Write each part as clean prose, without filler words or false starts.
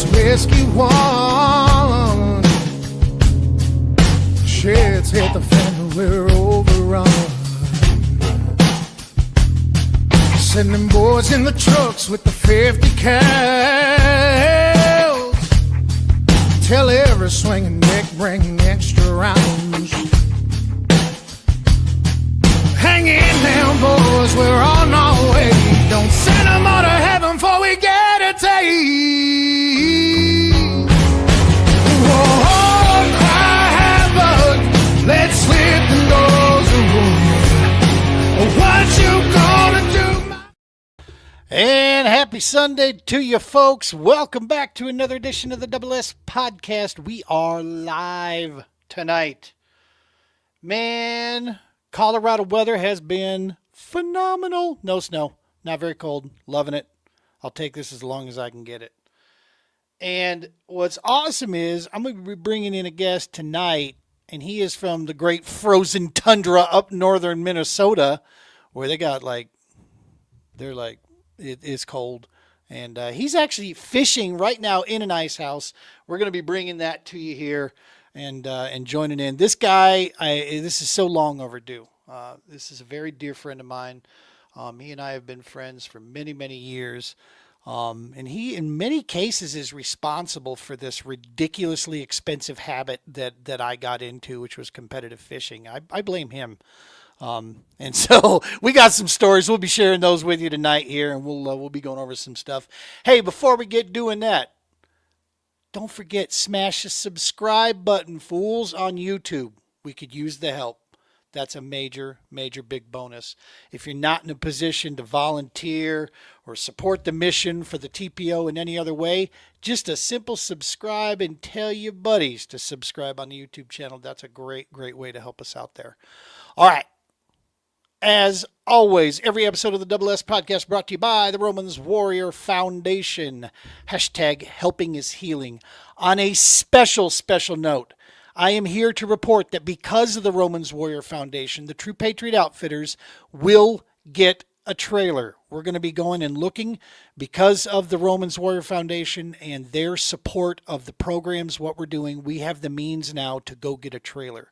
this whiskey one. Sheds hit the fan, we're overrun. Sending boys in the trucks with the 50 cals. Tell every swinging neck, bring extra rounds. Hang in now, boys, we're on our way. Don't send them all to heaven before we get a taste. Whoa, cry havoc, let's slit the doors of war. What you gonna do? And happy Sunday to you folks. Welcome back to another edition of the Double S Podcast. We are live tonight. Man, Colorado weather has been phenomenal. No snow, not very cold. Loving it. I'll take this as long as I can get it. And what's awesome is I'm going to be bringing in a guest tonight, and he is from the great frozen tundra up northern Minnesota, where they got it is cold. And he's actually fishing right now in an ice house. We're going to be bringing that to you here and joining in. This guy, this is so long overdue. This is a very dear friend of mine. He and I have been friends for many, many years. And he, in many cases, is responsible for this ridiculously expensive habit that I got into, which was competitive fishing. I blame him. And so we got some stories. We'll be sharing those with you tonight here, and we'll be going over some stuff. Hey, before we get doing that, don't forget, smash the subscribe button, fools, on YouTube. We could use the help. That's a major, major big bonus. If you're not in a position to volunteer or support the mission for the TPO in any other way, just a simple subscribe and tell your buddies to subscribe on the YouTube channel. That's a great, great way to help us out there. All right. As always, every episode of the Double S Podcast brought to you by the Romans Warrior Foundation. Hashtag helping is healing. On a special, special note, I am here to report that because of the Romans Warrior Foundation, the True Patriot Outfitters will get a trailer. We're going to be going and looking because of the Romans Warrior Foundation and their support of the programs, what we're doing. We have the means now to go get a trailer.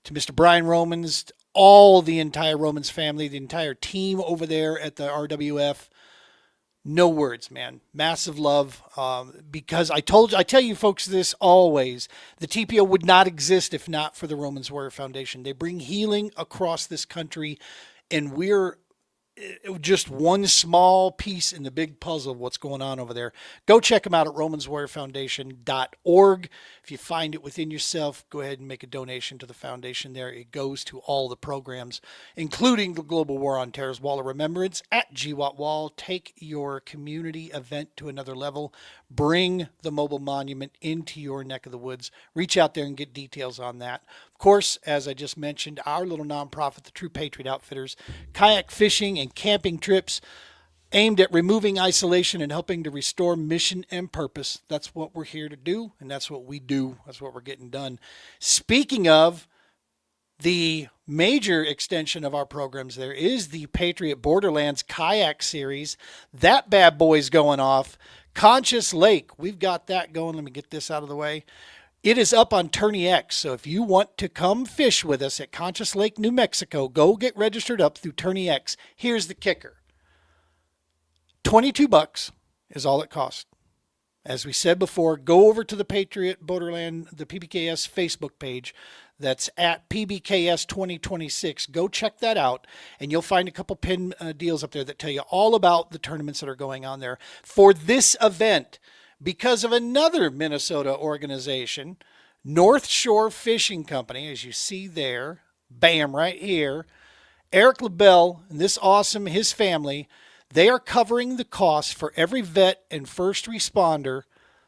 To Mr. Brian Romans, all the entire Romans family, the entire team over there at the RWF. No words, man. Massive love. Because I tell you folks this always. The TPO would not exist if not for the Romans Warrior Foundation. They bring healing across this country, and we're just one small piece in the big puzzle of what's going on over there. Go check them out at romanswarriorfoundation.org. If you find it within yourself, go ahead and make a donation to the foundation there. It goes to all the programs, including the Global War on Terror's Wall of Remembrance at GWAT Wall. Take your community event to another level. Bring the mobile monument into your neck of the woods. Reach out there and get details on that. Of course, as I just mentioned, our little nonprofit, the True Patriot Outfitters, kayak fishing and camping trips aimed at removing isolation and helping to restore mission and purpose. That's what we're here to do, and that's what we do. That's what we're getting done. Speaking of the major extension of our programs, there is the Patriot Borderlands Kayak Series. That bad boy's going off. Conscious Lake, we've got that going. Let me get this out of the way. It is up on Tourney X, so if you want to come fish with us at Conscious Lake, New Mexico, go get registered up through Tourney X. Here's the kicker. $22 is all it costs. As we said before, go over to the Patriot Borderland, the PBKS Facebook page. That's at PBKS 2026. Go check that out, and you'll find a couple pin deals up there that tell you all about the tournaments that are going on there. For this event, because of another Minnesota organization, North Shore Fishing Company, as you see there, bam, right here, Eric LaBelle and his family, they are covering the cost for every vet and first responder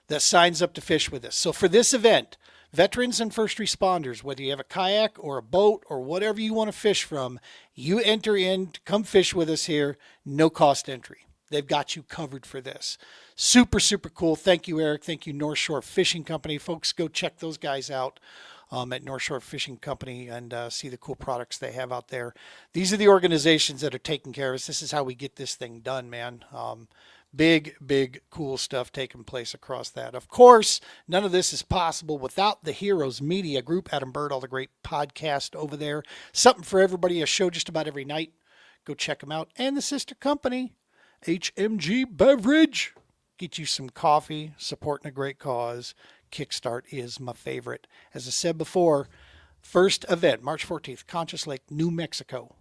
that signs up to fish with us. So for this event, veterans and first responders, whether you have a kayak or a boat or whatever you want to fish from, you enter in to come fish with us here, no cost entry. They've got you covered for this. Super, super cool. Thank you, Eric. Thank you, North Shore Fishing Company. Folks, go check those guys out at North Shore Fishing Company and see the cool products they have out there. These are the organizations that are taking care of us. This is how we get this thing done, man. big, cool stuff taking place across that. Of course, none of this is possible without the Heroes Media Group. Adam Bird, all the great podcast over there. Something for everybody, a show just about every night. Go check them out. And the sister company, HMG Beverage. Get you some coffee, supporting a great cause. Kickstart is my favorite. As I said before, first event, March 14th, Conscious Lake, New Mexico.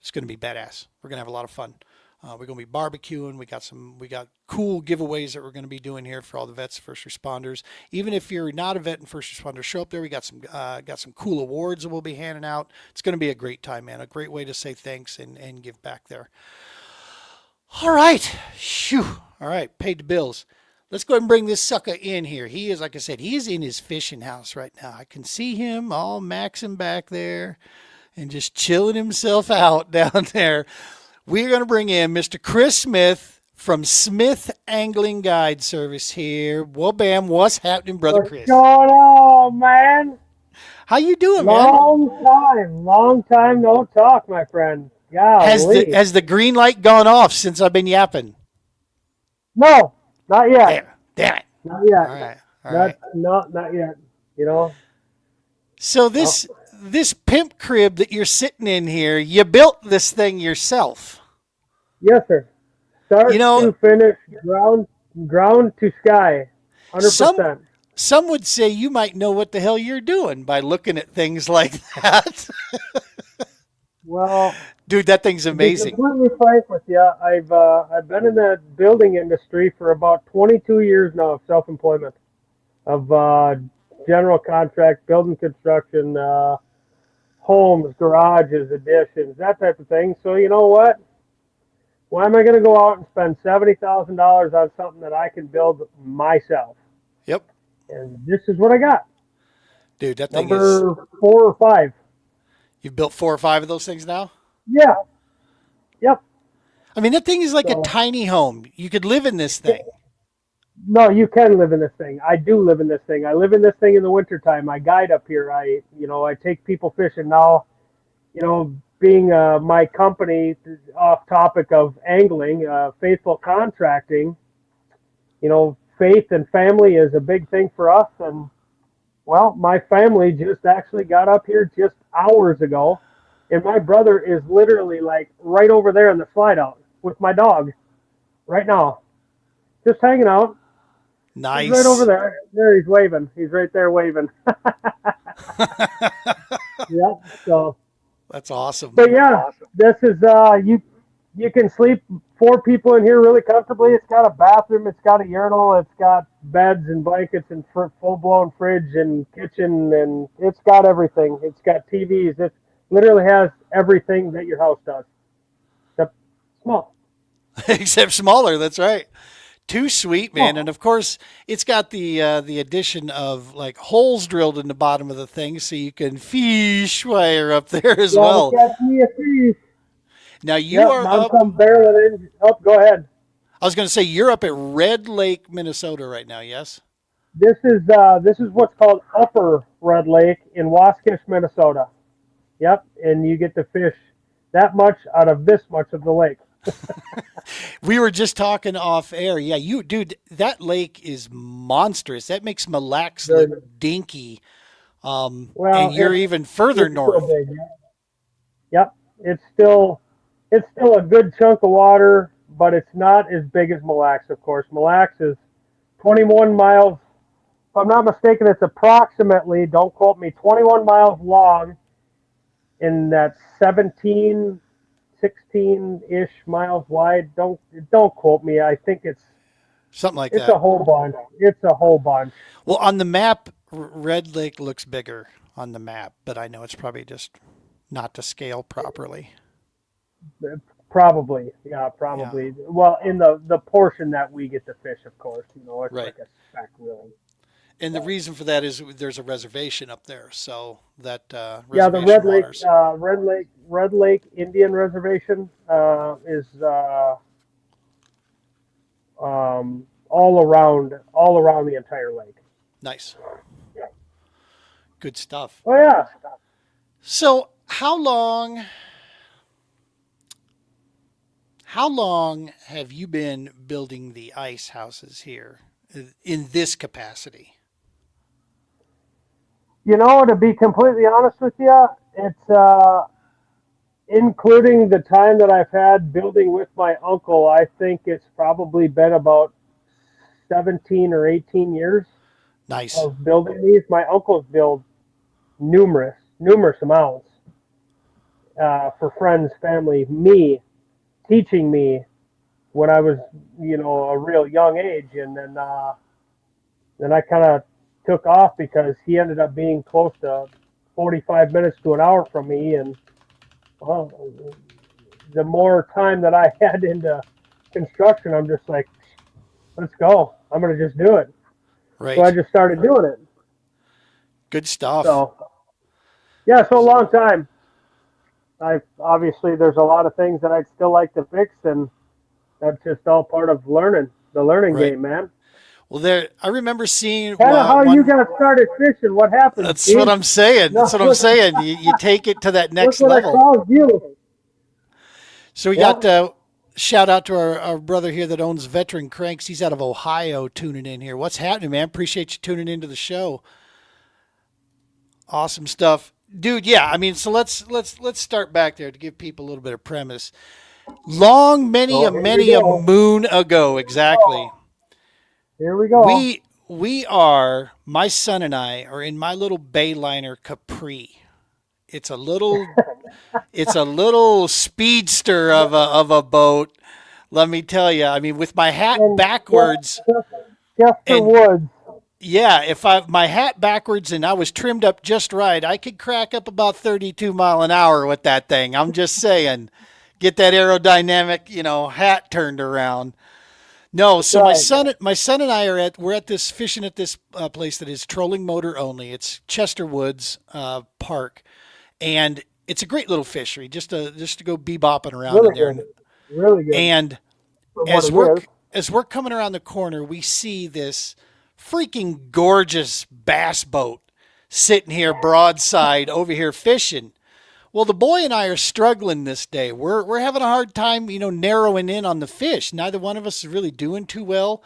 It's going to be badass. We're going to have a lot of fun. We're going to be barbecuing. We got cool giveaways that we're going to be doing here for all the vets, first responders. Even if you're not a vet and first responder, show up there. We got some cool awards that we'll be handing out. It's going to be a great time, man. A great way to say thanks and give back there. All right. Phew. All right. Paid the bills. Let's go ahead and bring this sucker in here. He is, like I said, he is in his fishing house right now. I can see him all maxing back there and just chilling himself out down there. We're going to bring in Mr. Chris Smith from Smith Angling Guide Service here. Well, bam, what's happening, brother Chris? What's going on, man? How you doing, man? Long time no talk, my friend. Golly. Has the green light gone off since I've been yapping? No, not yet. Damn it. Not yet. All right. Not yet. You know. So this pimp crib that you're sitting in here, you built this thing yourself. Yes, sir. Start to finish, ground to sky, 100%. Some would say you might know what the hell you're doing by looking at things like that. Well, dude, that thing's amazing. To be completely frank with you, I've been in the building industry for about 22 years now of self-employment, of general contract, building construction, homes, garages, additions, that type of thing. So you know what? Why am I going to go out and spend $70,000 on something that I can build myself? Yep. And this is what I got. Dude, that thing Number 4 or 5. You've built 4 or 5 of those things now? Yeah. Yep. I mean, that thing is like a tiny home. You could live in this thing. No, you can live in this thing. I do live in this thing. I live in this thing in the wintertime. I guide up here. I take people fishing now. Being my company, off topic of angling, Faithful Contracting, faith and family is a big thing for us. And, well, my family just actually got up here just hours ago. And my brother is literally like right over there in the slide out with my dog right now. Just hanging out. Nice. He's right over there. There he's waving. He's right there waving. Yeah, so. That's awesome. But yeah, this is you can sleep 4 people in here really comfortably. It's got a bathroom, it's got a urinal, it's got beds and blankets and full blown fridge and kitchen, and it's got everything. It's got TVs. It literally has everything that your house does, except small. Except smaller. That's right. Too sweet, man. And of course, it's got the addition of like holes drilled in the bottom of the thing, so you can fish while you're up there as well. Catch me a fish. Now you are up. Go ahead. I was going to say you're up at Red Lake, Minnesota, right now. Yes. This is what's called Upper Red Lake in Waskish, Minnesota. Yep, and you get to fish that much out of this much of the lake. We were just talking off air. Yeah, dude, that lake is monstrous. That makes Mille Lacs look dinky. And you're even further north. So big, yeah. Yep, it's still a good chunk of water, but it's not as big as Mille Lacs, of course. Mille Lacs is 21 miles. If I'm not mistaken, it's approximately, don't quote me, 21 miles long, and that's 16-ish miles wide. Don't quote me. I think it's something like that. It's a whole bunch. It's a whole bunch. Well, on the map, Red Lake looks bigger on the map, but I know it's probably just not to scale properly. Probably. Yeah. Well, in the portion that we get to fish, of course, it's right. like a speck, really. And the reason for that is there's a reservation up there, so that the Red Lake Indian Reservation is all around the entire lake. Nice. Good stuff. Oh yeah. So how long How long have you been building the ice houses here in this capacity? To be completely honest with you, it's including the time that I've had building with my uncle. I think it's probably been about 17 or 18 years Nice. of building these. My uncle's built numerous amounts for friends, family, me, teaching me when I was, a real young age, and then I kind of took off because he ended up being close to 45 minutes to an hour from me, and well, the more time that I had into construction, I'm just like, let's go. I'm gonna just do it. So I Right. just started doing it. Good stuff. So yeah, so a long time. I obviously there's a lot of things that I'd still like to fix, and that's just all part of the learning Right. game, man. Well, there. I remember seeing Kind of how you one. got started fishing. What happened, That's what Steve? I'm saying. No, That's what I'm saying. You take it to that look next what I level. called you. So we Yeah, got shout out to our brother here that owns Veteran Cranks. He's out of Ohio tuning in here. What's happening, man? Appreciate you tuning into the show. Awesome stuff. Dude, yeah, I mean, so let's start back there to give people a little bit of premise. Long, so here we many a go. moon ago, exactly. Here we go. We are my son and I are in my little Bayliner Capri. It's a little it's a little speedster of a boat. Let me tell you. I mean, with my hat And backwards Chester and Woods. yeah, if I my hat backwards and I was trimmed up just right, I could crack up about 32 mile an hour with that thing. I'm just saying, get that aerodynamic, hat turned around. No, so Right. my son and I we're at this fishing at this place that is trolling motor only. It's Chester Woods Park, and it's a great little fishery just to go bebopping around in Really there. good. Really good And for what as it we're is. as we're coming around the corner, we see this freaking gorgeous bass boat sitting here broadside over here fishing. Well, the boy and I are struggling this day. We're having a hard time, narrowing in on the fish. Neither one of us is really doing too well.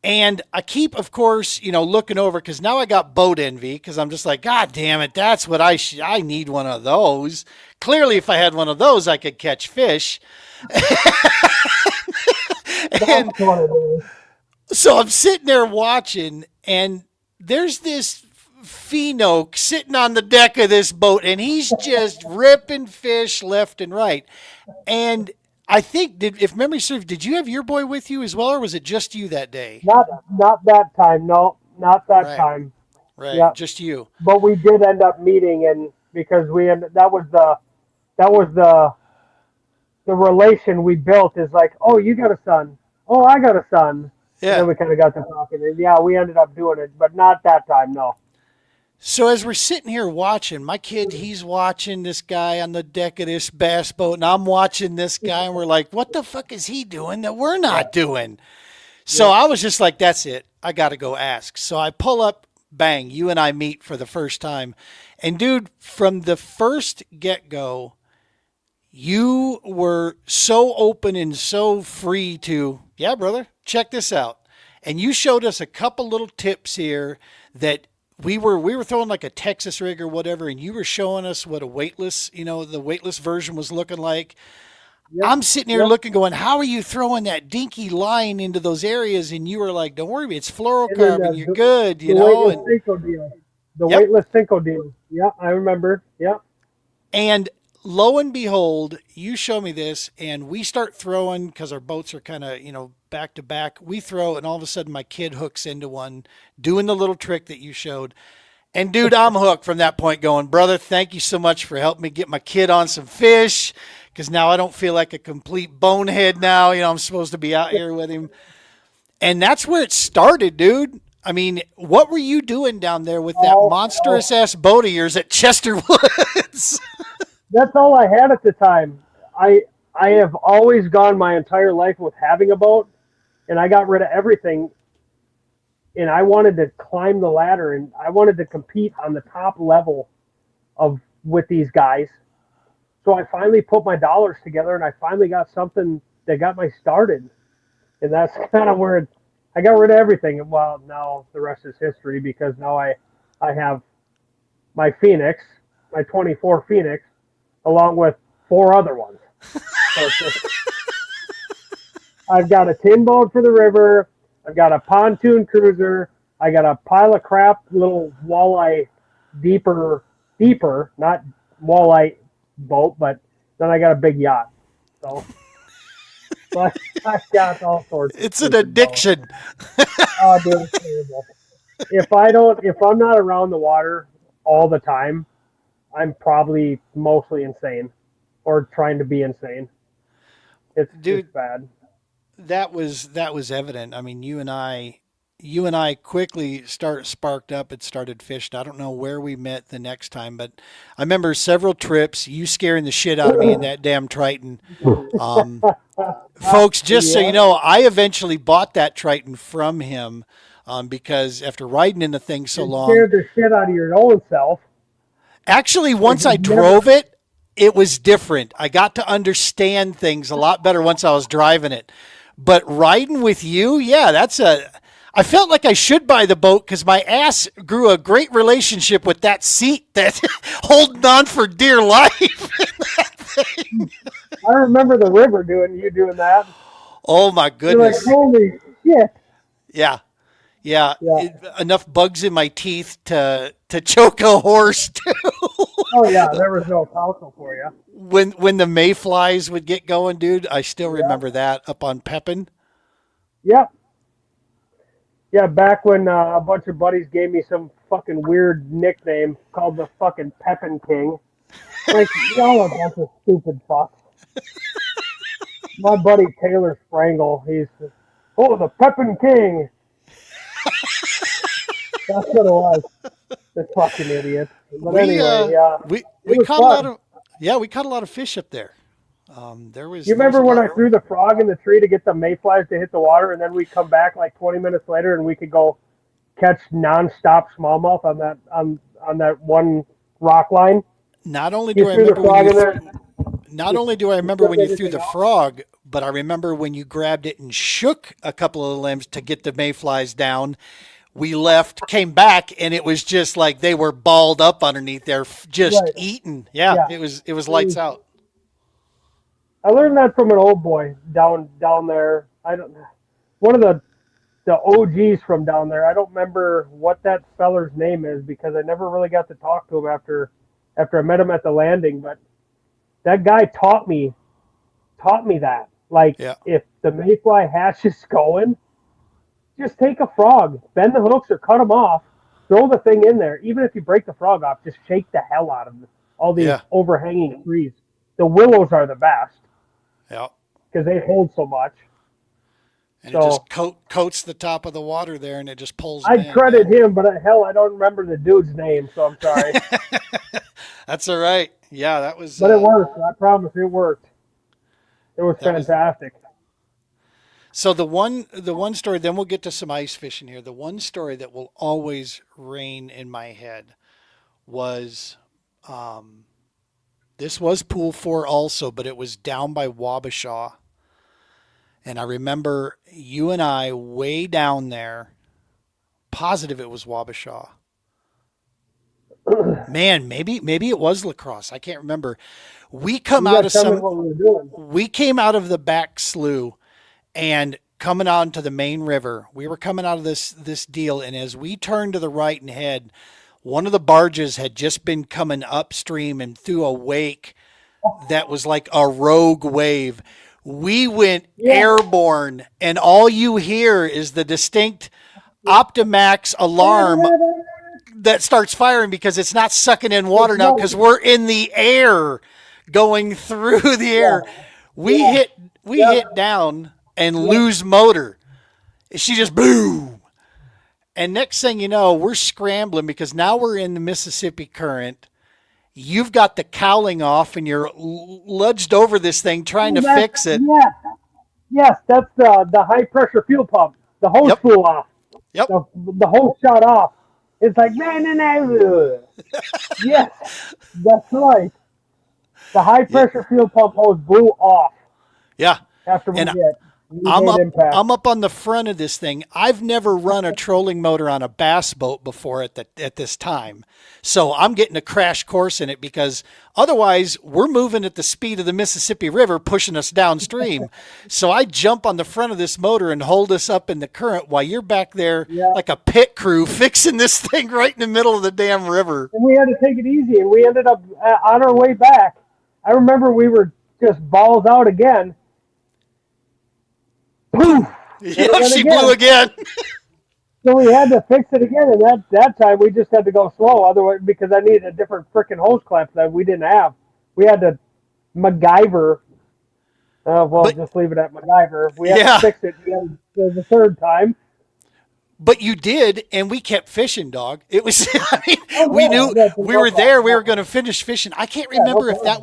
And I keep, of course, looking over because now I got boat envy because I'm just like, God damn it, that's what I need one of those. Clearly, if I had one of those, I could catch fish. And That's what it is. so I'm sitting there watching, and there's this Phenoke sitting on the deck of this boat, and he's just ripping fish left and right. And I think, if memory serves, did you have your boy with you as well, or was it just you that day? Not that time. No, not that Right, time. right, Yeah, just you. but we did end up meeting, and because that was the relation we built is like, oh, you got a son. Oh, I got a son. And Yeah. then we kind of got to talking, and yeah, we ended up doing it, but not that time. No. So as we're sitting here watching, my kid, he's watching this guy on the deck of this bass boat, and I'm watching this guy, and we're like, what the fuck is he doing that we're not doing? So I was just like, that's it. I got to go ask. So I pull up, bang, you and I meet for the first time. And dude, from the first get go, you were so open and so free to, yeah, brother, check this out. And you showed us a couple little tips here that we were throwing like a Texas rig or whatever, and you were showing us what a weightless, the weightless version was looking like. Yep. I'm sitting here Yep. looking, going, how are you throwing that dinky line into those areas? And you were like, don't worry, it's And then fluorocarbon, you're good, the weightless And Cinco deal. The yep. weightless Cinco deal. Yeah, I remember. Yeah. And lo and behold, you show me this, and we start throwing because our boats are kind of, back to back. We throw, and all of a sudden, my kid hooks into one, doing the little trick that you showed. And dude, I'm hooked from that point going, brother, thank you so much for helping me get my kid on some fish because now I don't feel like a complete bonehead now. I'm supposed to be out here with him. And that's where it started, dude. I mean, what were you doing down there with that Oh, monstrous ass boat of yours at Chester Woods? that's all I had at the time. I have always gone my entire life with having a boat, and I got rid of everything. And I wanted to climb the ladder, and I wanted to compete on the top level of with these guys. So I finally put my dollars together, and I finally got something that got me started, and that's kind of where I got rid of everything. Well, now the rest is history because now I have my Phoenix, my 24 Phoenix, along with 4 other ones. So it's just, I've got a tin boat for the river. I've got a pontoon cruiser. I got a pile of crap, little walleye, deeper, not walleye boat, but then I got a big yacht. So, but I've got all sorts. It's an addiction. Oh, dude, it's terrible. If I'm not around the water all the time, I'm probably mostly insane, or trying to be insane. It's bad. That was evident. I mean, you and I quickly sparked up and started fishing. I don't know where we met the next time, but I remember several trips, you scaring the shit out of me in that damn Triton. Folks, just so you know, I eventually bought that Triton from him because after riding in the thing so long, scared the shit out of your own self. actually, once I drove it, it was different. I got to understand things a lot better once I was driving it. But riding with you, yeah, I felt like I should buy the boat because my ass grew a great relationship with that seat that holding on for dear life. I remember the river you doing that. Oh my You're like, goodness. holy shit. Yeah. Yeah. Enough bugs in my teeth to choke a horse too. Oh yeah, there was no counsel for you. When the mayflies would get going, dude, I still remember that up on Pepin. Yep. Yeah, back when a bunch of buddies gave me some fucking weird nickname called the fucking Pepin King. Like, y'all are a bunch of stupid fucks. My buddy Taylor Sprangle, he's, the Pepin King. That's what it was. The fucking idiot. But anyway, yeah. We caught a lot of fish up there. You remember when I threw the frog in the tree to get the mayflies to hit the water, and then we come back like 20 minutes later, and we could go catch nonstop smallmouth on that one rock line. Not only do I remember when you threw the frog, but I remember when you grabbed it and shook a couple of the limbs to get the mayflies down. We left, came back, and it was just like they were balled up underneath there, just eating. Yeah, it was lights out. I learned that from an old boy down there. One of the OGs from down there. I don't remember what that feller's name is because I never really got to talk to him after I met him at the landing. But that guy taught me that. Like, if the mayfly hatch is going, just take a frog, bend the hooks or cut them off, throw the thing in there. Even if you break the frog off, just shake the hell out of all these overhanging trees. The willows are the best. Yeah. Because they hold so much. And it just coats the top of the water there, and it just pulls. I'd credit him, but hell, I don't remember the dude's name, so I'm sorry. That's all right. Yeah, that was. But it worked. I promise, it worked. It was fantastic. So the one story, then we'll get to some ice fishing here. The one story that will always reign in my head was, this was Pool 4 also, but it was down by Wabasha. And I remember you and I way down there, positive it was Wabasha. Man, maybe it was La Crosse. I can't remember. We came out of the back slough and coming out into the main river. We were coming out of this deal, and as we turned to the right and head, one of the barges had just been coming upstream and through a wake that was like a rogue wave. We went airborne, and all you hear is the distinct Optimax alarm that starts firing because it's not sucking in water now because we're in the air going through the air. We hit down and lose motor. She just boom. And next thing you know, we're scrambling because now we're in the Mississippi Current. You've got the cowling off and you're lunged over this thing trying to fix it. Yeah. Yes, that's the high pressure fuel pump. The hose flew off. Yep. The hose shot off. It's like, yes, that's right. The high pressure fuel pump hose blew off. Yeah. after we And hit. We I'm made up. impact. I'm up on the front of this thing. I've never run a trolling motor on a bass boat before at this time, so I'm getting a crash course in it because otherwise we're moving at the speed of the Mississippi River, pushing us downstream. So I jump on the front of this motor and hold us up in the current while you're back there Yeah. like a pit crew fixing this thing right in the middle of the damn river. And we had to take it easy, and we ended up on our way back. I remember we were just balls out again. Poof! Yep, went she again. blew again. So we had to fix it again, and that time we just had to go slow, otherwise because I needed a different freaking hose clamp that we didn't have. We had to MacGyver. But- Just leave it at MacGyver. We had Yeah. to fix it again for the third time. But you did, and we kept fishing, dog. It was, I mean, Oh, we yeah, knew that's we no were there. problem. We were going to finish fishing. I can't Yeah, no remember if problem.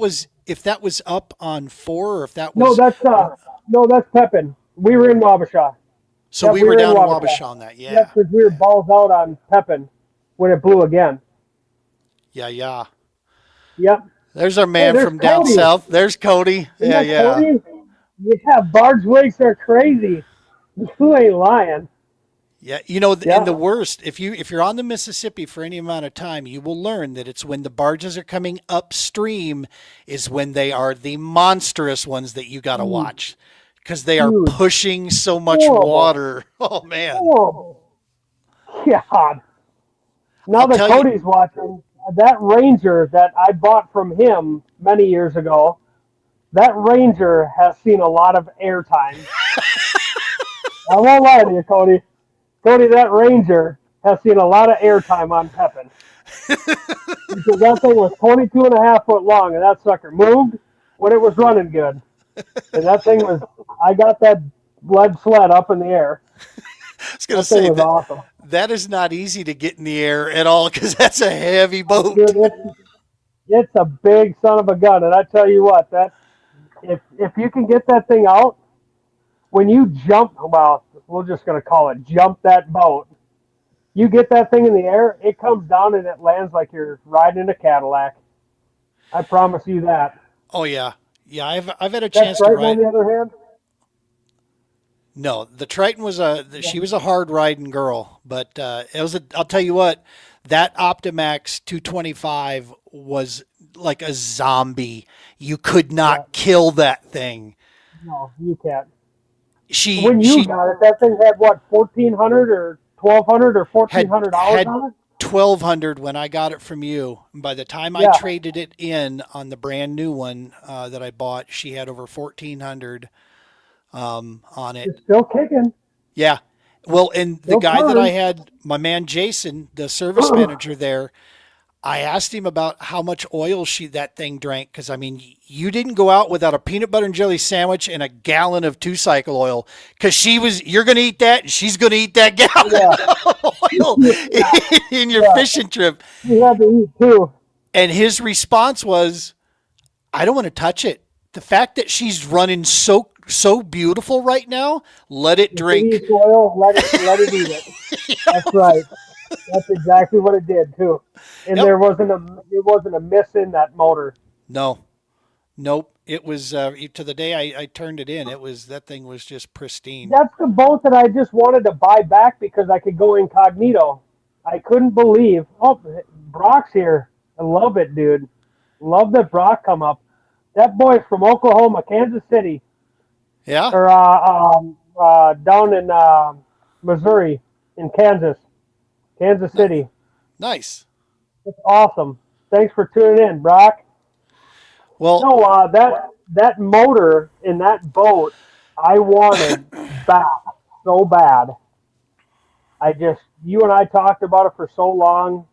that was up on 4 or if that No, was. that's Pepin. We were in Wabasha. So yeah, we we were were in down in Wabasha. Wabasha on that. Yeah, Yeah, because we were balls out on Pepin when it blew again. yeah. Yep. There's our man there's from down Cody. south. There's Cody. Isn't that Yeah. funny? Yeah, barge wakes are crazy. Who ain't lying? Yeah, you know, Yeah. and the worst, if you're on the Mississippi for any amount of time, you will learn that it's when the barges are coming upstream is when they are the monstrous ones that you got to watch because they are Dude. pushing so much Horrible. water. Oh man. Oh, God. Now I'll that tell you- Cody's watching, that Ranger that I bought from him many years ago, that Ranger has seen a lot of airtime. I won't lie to you, Cody. Cody, that Ranger has seen a lot of airtime on Pepin. Because that thing was 22 and a half foot long, and that sucker moved when it was running good. And that thing was, I got that lead sled up in the air. I was going That to thing say was that, awesome. that is not easy to get in the air at all because that's a heavy boat. Dude, it's a big son of a gun, and I tell you what, that if you can get that thing out, when you jump, well, we're just gonna call it jump that boat. You get that thing in the air, it comes down and it lands like you're riding a Cadillac. I promise you that. Oh yeah. Yeah, I've had a chance That's to right. ride. On the other hand, No, the Triton was she was a hard riding girl, but it was I'll tell you what, that Optimax 225 was like a zombie. You could not kill that thing. no, you can't. She When you she got it, that thing had what, 1,400 or 1,200 or $1,400 had on it? 1,200 when I got it from you. And by the time Yeah. I traded it in on the brand new one that I bought, she had over 1,400 on it. It's still kicking. Yeah. Well, and the No guy that problem. I had, my man Jason, the service manager there, I asked him about how much oil that thing drank because I mean, you didn't go out without a peanut butter and jelly sandwich and a gallon of 2-cycle oil because you're going to eat that and she's going to eat that gallon Yeah. of oil in your fishing trip. You had to eat too. And his response was, I don't want to touch it. The fact that she's running so beautiful right now, let it drink. Eat oil, let it eat it. That's right. That's exactly what it did too. And Yep. it wasn't a miss in that motor. No, nope. It was to the day I turned it in. That thing was just pristine. That's the boat that I just wanted to buy back because I could go incognito. I couldn't believe. Oh, Brock's here. I love it, dude. Love that Brock come up. That boy's from Oklahoma, Kansas City, Yeah, or down in Missouri, in Kansas City. nice. It's awesome. Thanks for tuning in, Brock. Well, No, that motor in that boat, I wanted back so bad. You and I talked about it for so long,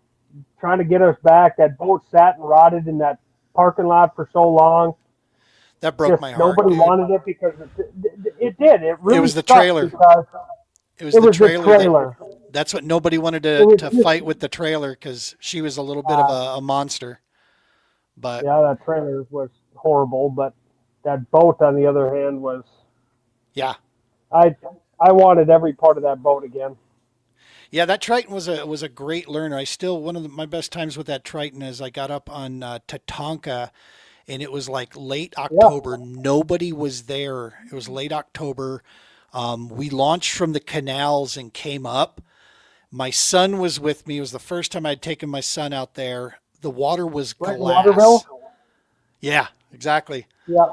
trying to get us back. That boat sat and rotted in that parking lot for so long. that broke my heart. Nobody dude. wanted it because it did. It really was the sucked trailer. because It was it the was the trailer. trailer. That's what nobody wanted It was to just- fight with the trailer because she was a little bit of a monster. But Yeah, that trailer was horrible, but that boat, on the other hand, was. yeah. I wanted every part of that boat again. Yeah, that Triton was a great learner. I still my best times with that Triton is I got up on Tatanka and it was like late October. Nobody was there. It was late October. We launched from the canals and came up. My son was with me. It was the first time I'd taken my son out there. The water was Right in glass. Waterville? Yeah, exactly. Yeah.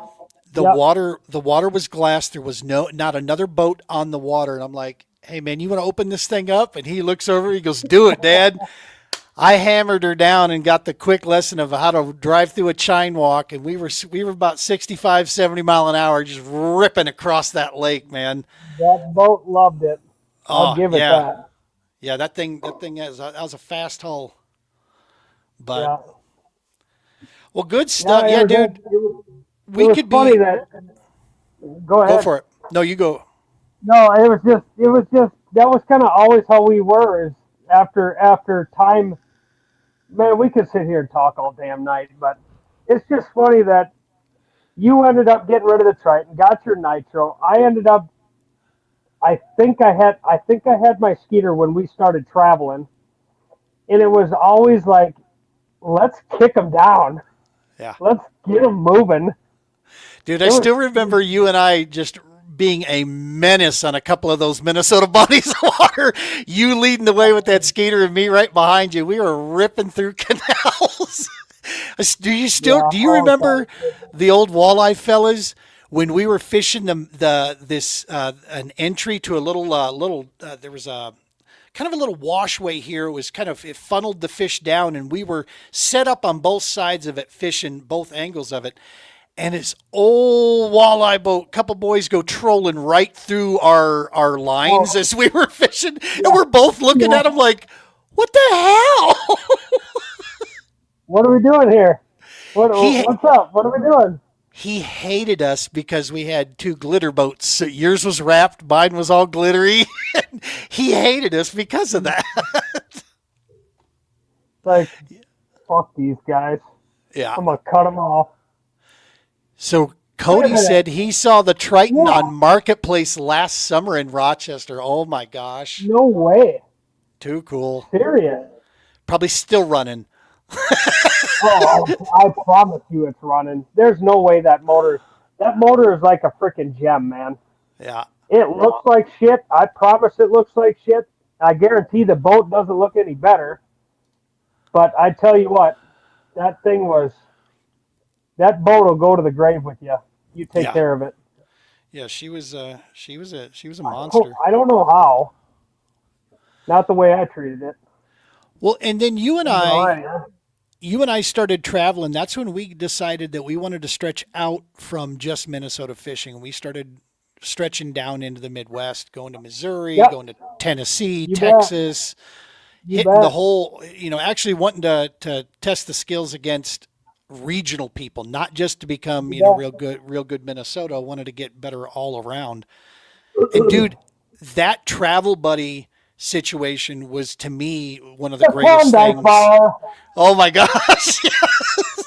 The Yep. water was glass. There was not another boat on the water. And I'm like, hey man, you want to open this thing up? And he looks over, he goes, do it, Dad. I hammered her down and got the quick lesson of how to drive through a chine walk. And we were about 65, 70 mile an hour, just ripping across that lake, man. That boat loved it. I'll give it yeah. that. Yeah, that was a fast hull. But Yeah. well, good stuff. it Yeah, was- dude. It was, We it was could funny be. that. Go ahead. Go for it. No, you go. No, it was just that was kind of always how we were. Is after time, man, we could sit here and talk all damn night, but it's just funny that you ended up getting rid of the Triton, got your nitro. I ended up, I think I had my Skeeter when we started traveling, and it was always like, let's kick them down, Yeah. let's get them moving. Dude, I still remember you and I just being a menace on a couple of those Minnesota bodies of water. You leading the way with that skater and me right behind you. We were ripping through canals. Do you remember the old walleye fellas when we were fishing an entry to a little there was a kind of a little washway here. It funneled the fish down, and we were set up on both sides of it, fishing both angles of it. And this old walleye boat, couple boys go trolling right through our lines as we were fishing. And we're both looking at them like, what the hell? What are we doing here? What's up? What are we doing? He hated us because we had two glitter boats. So yours was wrapped, mine was all glittery. He hated us because of that. Like, fuck these guys. Yeah. I'm going to cut them off. So Cody said he saw the Triton Yeah. on Marketplace last summer in Rochester. Oh my gosh. No way. Too cool. Serious. Probably still running. Oh, I promise you it's running. There's no way that motor is like a freaking gem, man. Yeah. It looks like shit. I promise it looks like shit. I guarantee the boat doesn't look any better. But I tell you what, that boat will go to the grave with you. You take Yeah. care of it. Yeah, she was a monster. I don't know how. Not the way I treated it. Well, and then you and No, I started traveling. That's when we decided that we wanted to stretch out from just Minnesota fishing. We started stretching down into the Midwest, going to Missouri, Yep. going to Tennessee, You bet. Texas, You hitting bet. the whole, actually wanting to test the skills against regional people, not just to become, Yeah. real good Minnesota. I wanted to get better all around. And dude, that travel buddy situation was to me one of the greatest Klondike things. bar. Oh my gosh. Yes.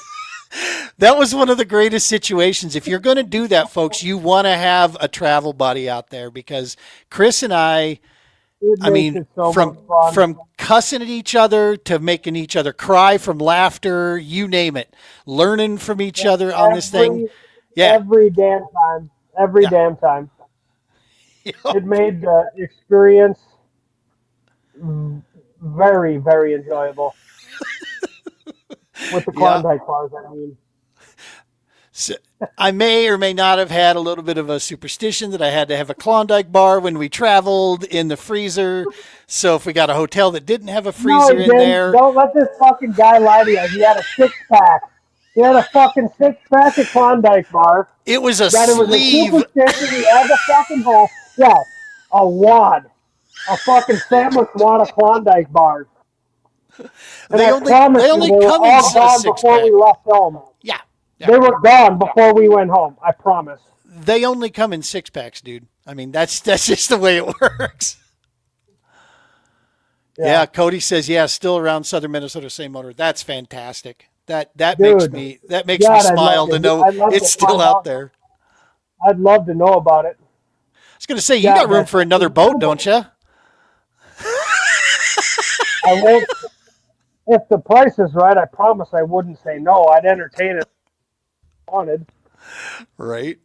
That was one of the greatest situations. If you're going to do that, folks, you want to have a travel buddy out there, because Chris and I Makes it so from much fun. from cussing at each other to making each other cry from laughter, you name it, learning from each other on this thing. Yeah. Every damn time. Every Yeah. damn time. It made the experience very, very enjoyable. With the Klondike bars, I mean. So I may or may not have had a little bit of a superstition that I had to have a Klondike bar when we traveled in the freezer. So if we got a hotel that didn't have a freezer in Jen, there, don't let this fucking guy lie to you. He had a six-pack. He had a fucking six-pack of Klondike bars. it was a That it was a sleeve. superstition. He had the fucking hole. Yeah, a wad. A fucking sandwich wad of Klondike bars. And They I only promise you, come they in were all a gone six before pack. we left home. Yeah. Yeah. They were gone before we went home. I promise. They only come in six packs, dude. I mean, that's just the way it works. Yeah. Cody says, yeah, still around southern Minnesota, same motor. That's fantastic. That makes Dude, me makes God, me I'd smile love to to- know I'd love it's to still find out out. there. I'd love to know about it. I was going to say, you Yeah, got room but- for another boat, don't you? I won't. If the price is right, I promise I wouldn't say no. I'd entertain it. wanted. Right.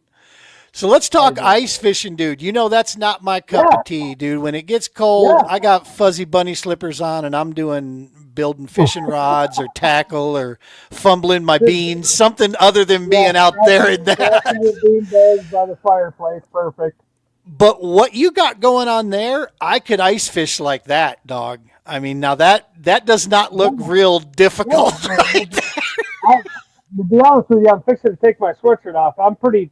So let's talk ice fishing, dude. You know that's not my cup Yeah. of tea, dude. When it gets cold, Yeah. I got fuzzy bunny slippers on and I'm building fishing rods or tackle or fumbling my beans, something other than being out there in Cracking that. your bean bags by the fireplace. Perfect. But what you got going on there, I could ice fish like that, dog. I mean, now that does not look real difficult. Yeah. Right? To be honest with you, I'm fixing to take my sweatshirt off. I'm pretty.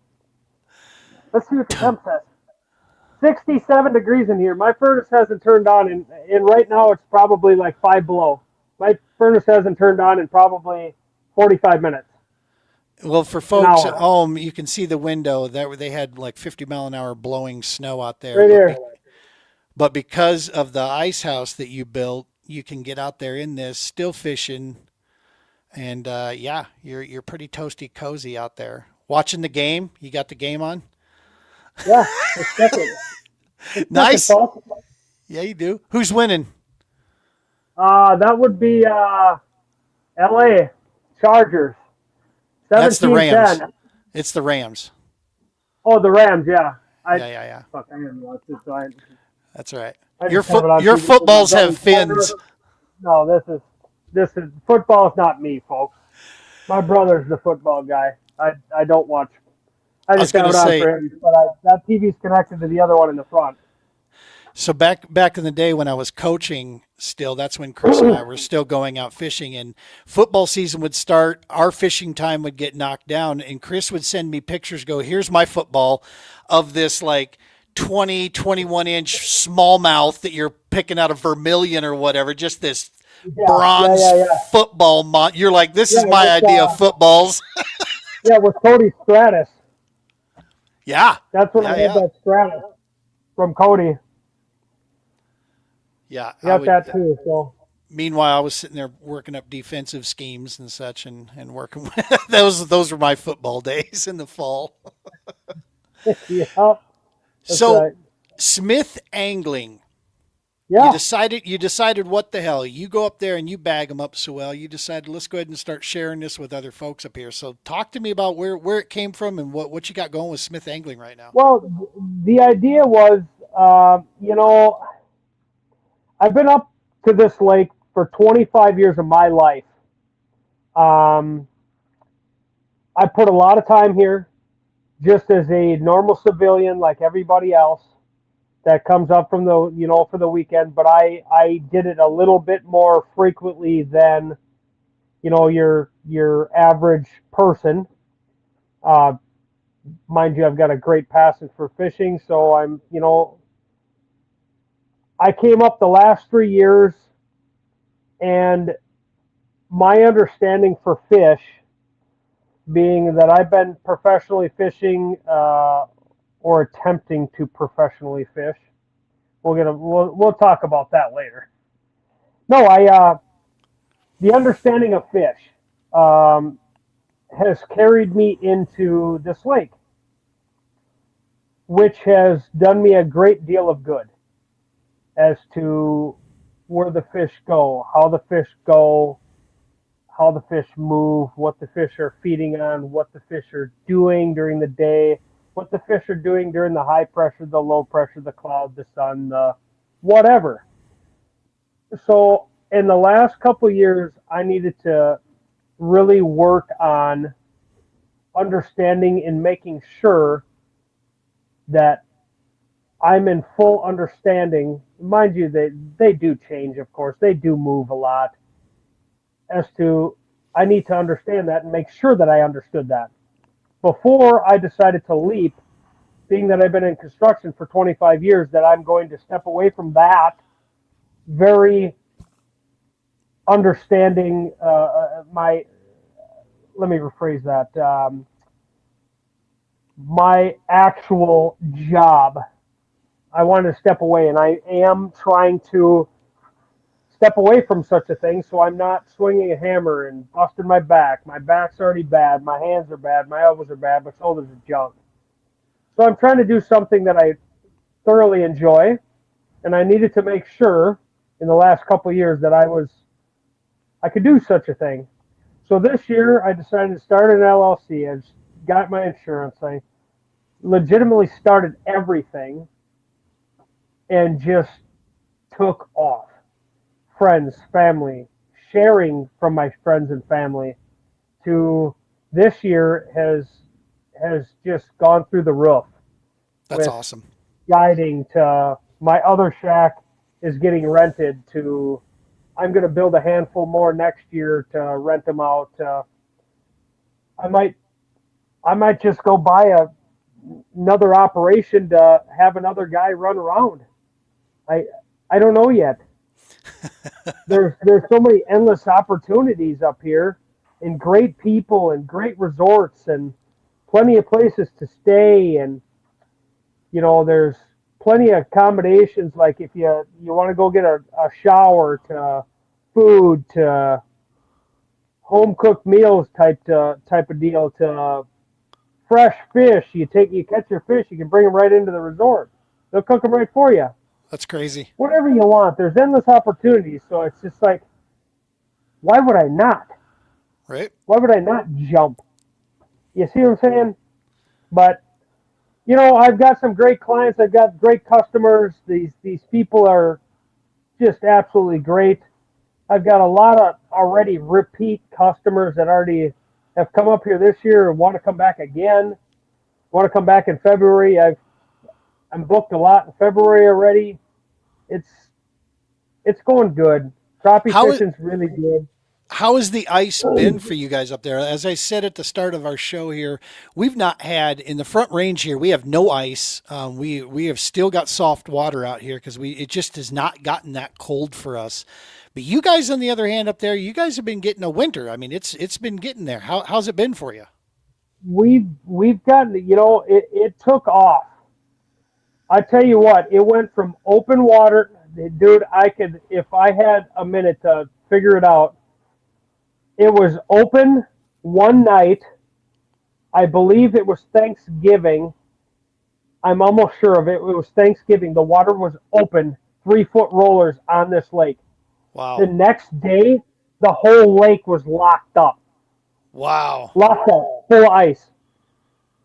Let's see what the temp says. 67 degrees in here. My furnace hasn't turned on, and right now it's probably like 5 below. My furnace hasn't turned on in probably 45 minutes. Well, for folks at home, you can see the window that they had like 50-mile-an-hour blowing snow out there. Right here. But because of the ice house that you built, you can get out there in this, still fishing, and yeah, you're pretty toasty cozy out there. Watching the game, you got the game on. Yeah, it's definitely. Nice. Yeah, you do. Who's winning? That would be L.A. Chargers. That's the Rams. 17-10. It's the Rams. Oh, the Rams. Yeah. Yeah. Fuck, I didn't watch this. So That's right. I Your just have it on TV. footballs have fins. No, this is football is not me, folks. My brother's the football guy. I don't watch. I just have it on for him, but that TV's connected to the other one in the front. So back in the day when I was coaching still, that's when Chris and I were still going out fishing, and football season would start. Our fishing time would get knocked down, and Chris would send me pictures, go, here's my football of this like 20, 21-inch smallmouth that you're picking out of Vermilion or whatever, just this bronze football. You're like, this is my idea of footballs. Yeah, with Cody Stratus. Yeah. That's when I had that Stratus from Cody. Yeah. I got that too. So. Meanwhile, I was sitting there working up defensive schemes and such, and working. Those were my football days in the fall. Yeah. So, right. Smith Angling. Yeah. You decided what the hell. You go up there and you bag them up so well. You decided, let's go ahead and start sharing this with other folks up here. So talk to me about where it came from and what you got going with Smith Angling right now. Well, the idea was, I've been up to this lake for 25 years of my life. I put a lot of time here just as a normal civilian like everybody else that comes up from for the weekend, but I did it a little bit more frequently than, your average person. Mind you, I've got a great passion for fishing, so I came up the last 3 years, and my understanding for fish, being that I've been professionally fishing, or attempting to professionally fish. We'll talk about that later. No, the understanding of fish has carried me into this lake, which has done me a great deal of good as to where the fish go, how the fish go, how the fish move, what the fish are feeding on, what the fish are doing during the day, what the fish are doing during the high pressure, the low pressure, the cloud, the sun, the whatever. So in the last couple of years, I needed to really work on understanding and making sure that I'm in full understanding. Mind you, they do change, of course. They do move a lot. As to, I need to understand that and make sure that I understood that. Before I decided to leap, being that I've been in construction for 25 years, that I'm going to step away from that very understanding let me rephrase that, my actual job. I wanted to step away, and I am trying to step away from such a thing, so I'm not swinging a hammer and busting my back. My back's already bad. My hands are bad. My elbows are bad. My shoulders are junk. So I'm trying to do something that I thoroughly enjoy, and I needed to make sure in the last couple of years that I could do such a thing. So this year I decided to start an LLC. As got my insurance. I legitimately started everything and just took off. Friends, family, sharing from my friends and family to this year has just gone through the roof That's with awesome. guiding to my other shack is getting rented to I'm going to build a handful more next year to rent them out. I might I might just go buy another operation to have another guy run around. I I don't know yet. There's so many endless opportunities up here, and great people and great resorts and plenty of places to stay, and there's plenty of accommodations. Like if you want to go get a shower, to food, to home cooked meals type of deal, to fresh fish. You catch your fish, you can bring them right into the resort. They'll cook them right for you. That's crazy. Whatever you want. There's endless opportunities. So it's just like, why would I not? Right? Why would I not jump? You see what I'm saying? But I've got some great clients. I've got great customers. These people are just absolutely great. I've got a lot of already repeat customers that already have come up here this year and want to come back again. Want to come back in February. I'm booked a lot in February already. It's going good. Crappie How fishing's really good. How has the ice been for you guys up there? As I said at the start of our show here, we've not had in the Front Range here. We have no ice. We have still got soft water out here because it just has not gotten that cold for us. But you guys, on the other hand, up there, you guys have been getting a winter. I mean, it's been getting there. How's it been for you? We've gotten it took off. I tell you what, it went from open water, dude. I could, if I had a minute to figure it out. It was open one night. I believe it was Thanksgiving. I'm almost sure of it. It was Thanksgiving. The water was open, 3-foot rollers on this lake. Wow. The next day, the whole lake was locked up. Wow. Locked up, full ice.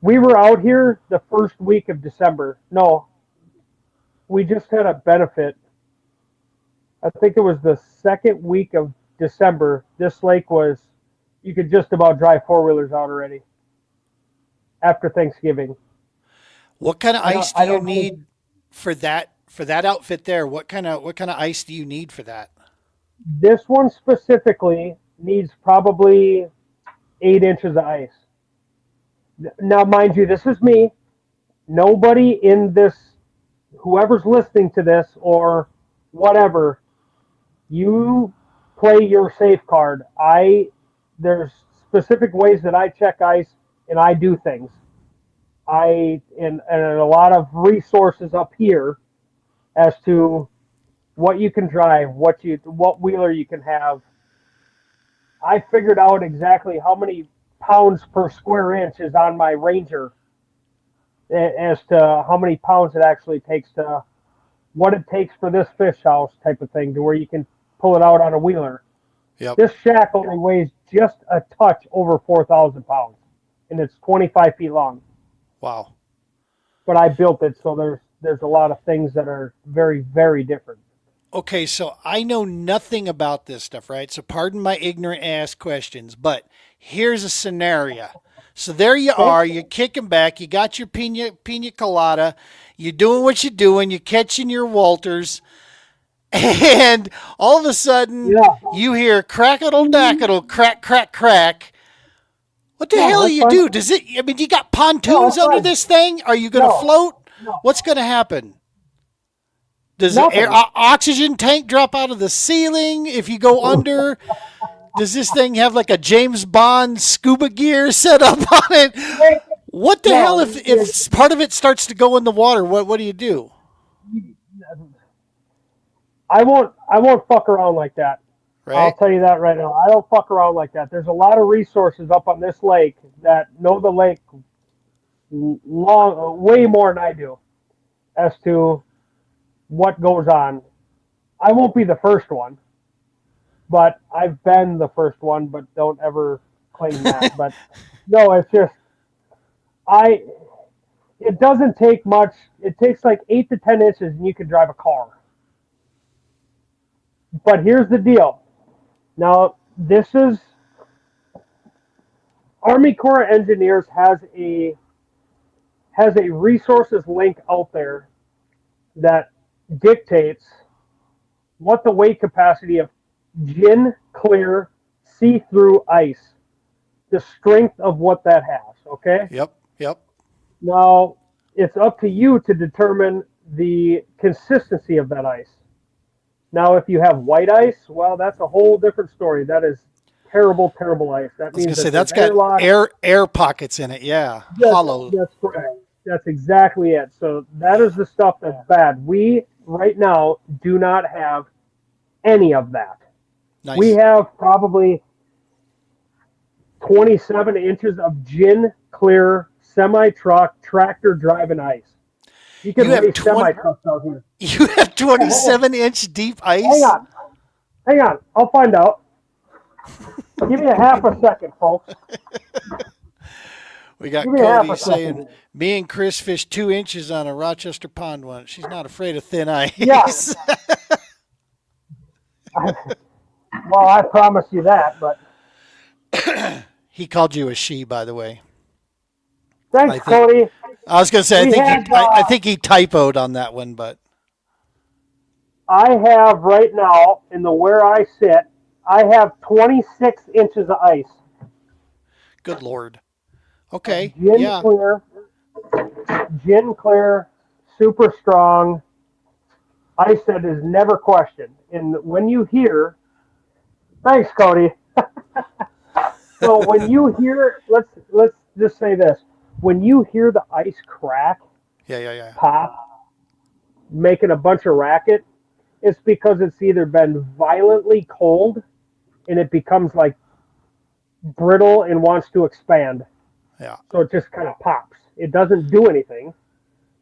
We were out here the first week of December. No, we just had a benefit. I think it was the second week of December. This lake you could just about drive 4-wheelers out already after Thanksgiving. What kind of ice do you need for that outfit there? What kind of ice do you need for that? This one specifically needs probably 8 inches of ice. Now, mind you, this is me. Nobody in this, whoever's listening to this or whatever, you play your safe card. There's specific ways that I check ice and I do things. And a lot of resources up here as to what you can drive, what wheeler you can have. I figured out exactly how many pounds per square inch is on my Ranger as to how many pounds it actually takes to what it takes for this fish house type of thing to where you can pull it out on a wheeler. Yep. This shack only weighs just a touch over 4,000 pounds, and it's 25 feet long. Wow. But I built it, so there's a lot of things that are very, very different. Okay, so I know nothing about this stuff, right? So pardon my ignorant ass questions, but here's a scenario. So there you are, you're kicking back, you got your pina colada, you're doing what you're doing, you're catching your Walters, and all of a sudden you hear crackle-dackle, crack, crack, crack. What the hell do you do? You got pontoons under this thing? Are you going to float? No. What's going to happen? Does the oxygen tank drop out of the ceiling if you go under? Does this thing have like a James Bond scuba gear set up on it? What the hell if part of it starts to go in the water? What do you do? I won't fuck around like that. Right? I'll tell you that right now. I don't fuck around like that. There's a lot of resources up on this lake that know the lake way more than I do as to what goes on. I won't be the first one, but I've been the first one, but don't ever claim that. But no, it's just it doesn't take much. It takes like 8 to 10 inches, and you can drive a car. But here's the deal. Now, this is Army Corps of Engineers has a resources link out there that dictates what the weight capacity of gin clear see-through ice, the strength of what that has. Okay. Yep. Now, it's up to you to determine the consistency of that ice. Now, if you have white ice, well, that's a whole different story. That is terrible, terrible ice. That I was means gonna say that that's got air pockets in it. Yeah, hollow. That's correct. That's exactly it. So that is the stuff that's bad. We right now do not have any of that. Nice. We have probably 27 inches of gin clear semi-truck tractor driving ice. You can race semi-trucks out here. You have 27-inch deep ice. Hang on. I'll find out. Give me a half a second, folks. We got Cody saying, me and Chris fished 2 inches on a Rochester pond once. She's not afraid of thin ice. Yes. Well, I promise you that, but. He called you a she, by the way. Thanks, Cody. I was going to say, I think he typoed on that one, but. I have right now, in the where I sit, I have 26 inches of ice. Good Lord. Okay. Gin clear, super strong, ice that is never questioned. And when you hear, thanks, Cody. So when you hear, let's just say this. When you hear the ice crack, pop, making a bunch of racket, it's because it's either been violently cold and it becomes like brittle and wants to expand. Yeah. So it just kind of pops. It doesn't do anything.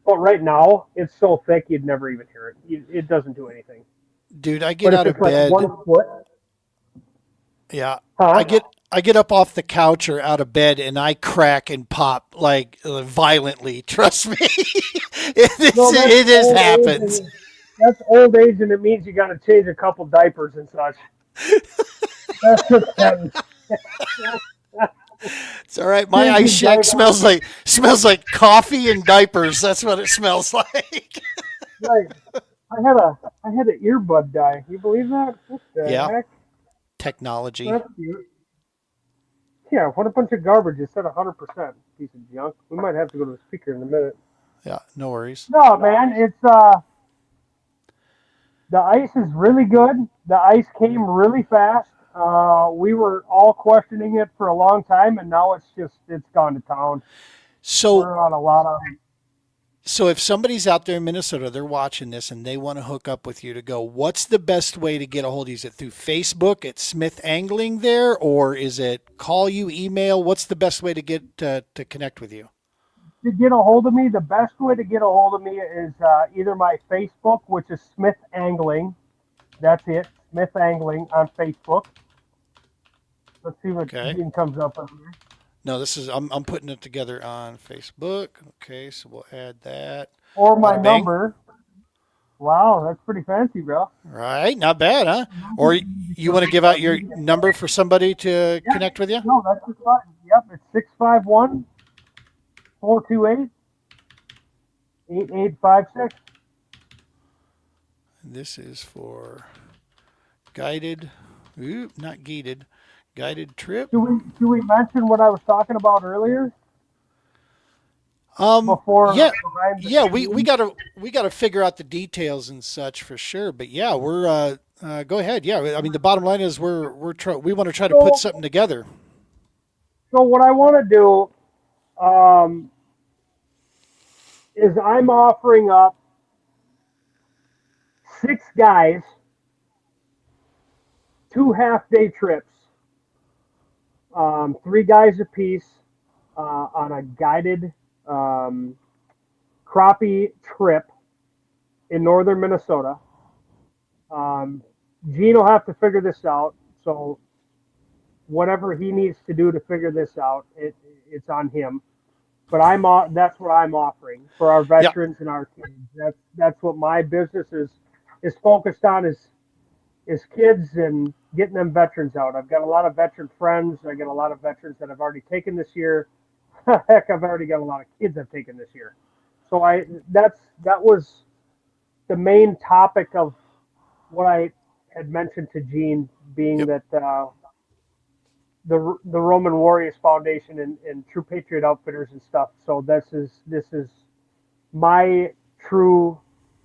But right now, it's so thick you'd never even hear it. It doesn't do anything. Dude, I get out of bed. Like 1 foot. Yeah. Huh? I get up off the couch or out of bed and I crack and pop like violently. Trust me. It just happens. That's old age, and it means you got to change a couple diapers and such. That's just It's all right. My ice shack smells like coffee and diapers. That's what it smells like. Right. I had an earbud die. You believe that? What the heck? Technology. That's cute. Yeah, what a bunch of garbage. It said 100%. Piece of junk. We might have to go to the speaker in a minute. Yeah, no worries. No, man, it's the ice is really good. The ice came really fast. We were all questioning it for a long time, and now it's gone to town. So we're on a lot of. So if somebody's out there in Minnesota, they're watching this and they want to hook up with you to go, what's the best way to get a hold of you? Is it through Facebook at Smith Angling there, or is it call you, email? What's the best way to get to connect with you? To get a hold of me, the best way to get a hold of me is either my Facebook, which is Smith Angling. That's it, Smith Angling on Facebook. Let's see what comes up on here. No, this is I'm putting it together on Facebook. Okay, so we'll add that. Or my number. Wow, that's pretty fancy, bro. Right, not bad, huh? Or you want to give out your number for somebody to connect with you? No, that's just fine. Yep, it's 651-428-8856. This is for guided, guided trip. Do we mention what I was talking about earlier? Before we gotta figure out the details and such for sure. But yeah, we're go ahead. Yeah, I mean the bottom line is we want to try to put something together. So what I want to do is I'm offering up 6 guys 2 half-day trips. 3 guys apiece on a guided crappie trip in northern Minnesota. Gene will have to figure this out, so whatever he needs to do to figure this out, it's on him. but that's what I'm offering for our Yep. veterans and our kids. That's what my business is focused on is kids and getting them veterans out. I've got a lot of veteran friends. I got a lot of veterans that I've already taken this year. Heck, I've already got a lot of kids I've taken this year. So that was the main topic of what I had mentioned to Gene, being Yep. that the Roman Warriors Foundation and True Patriot Outfitters and stuff. So this is my true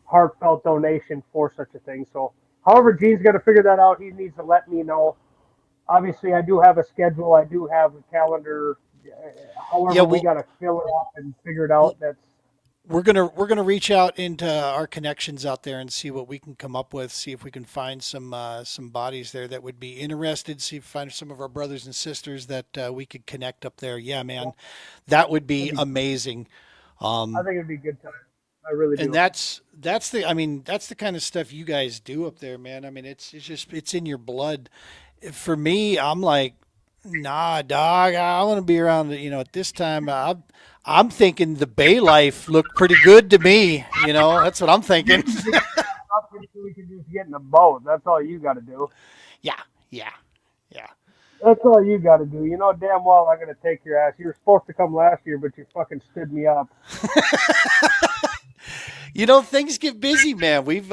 heartfelt donation for such a thing. So, however, Gene's got to figure that out. He needs to let me know. Obviously, I do have a schedule. I do have a calendar. Yeah. However, we got to fill it up and figure it out. That's We're gonna reach out into our connections out there and see what we can come up with. See if we can find some bodies there that would be interested. See if we find some of our brothers and sisters that we could connect up there. Yeah, man, that would be amazing. I think it'd be a good time. I really And do. that's the I mean that's the kind of stuff you guys do up there, man. I mean it's just it's in your blood. For me, I'm like, nah, dog. I want to be around. At this time, I'm thinking the Bay life looked pretty good to me. That's what I'm thinking. We can just get in a boat. That's all you got to do. Yeah, yeah, yeah. That's all you got to do. You know damn well I'm gonna take your ass. You were supposed to come last year, but you fucking stood me up. Things get busy, man. We've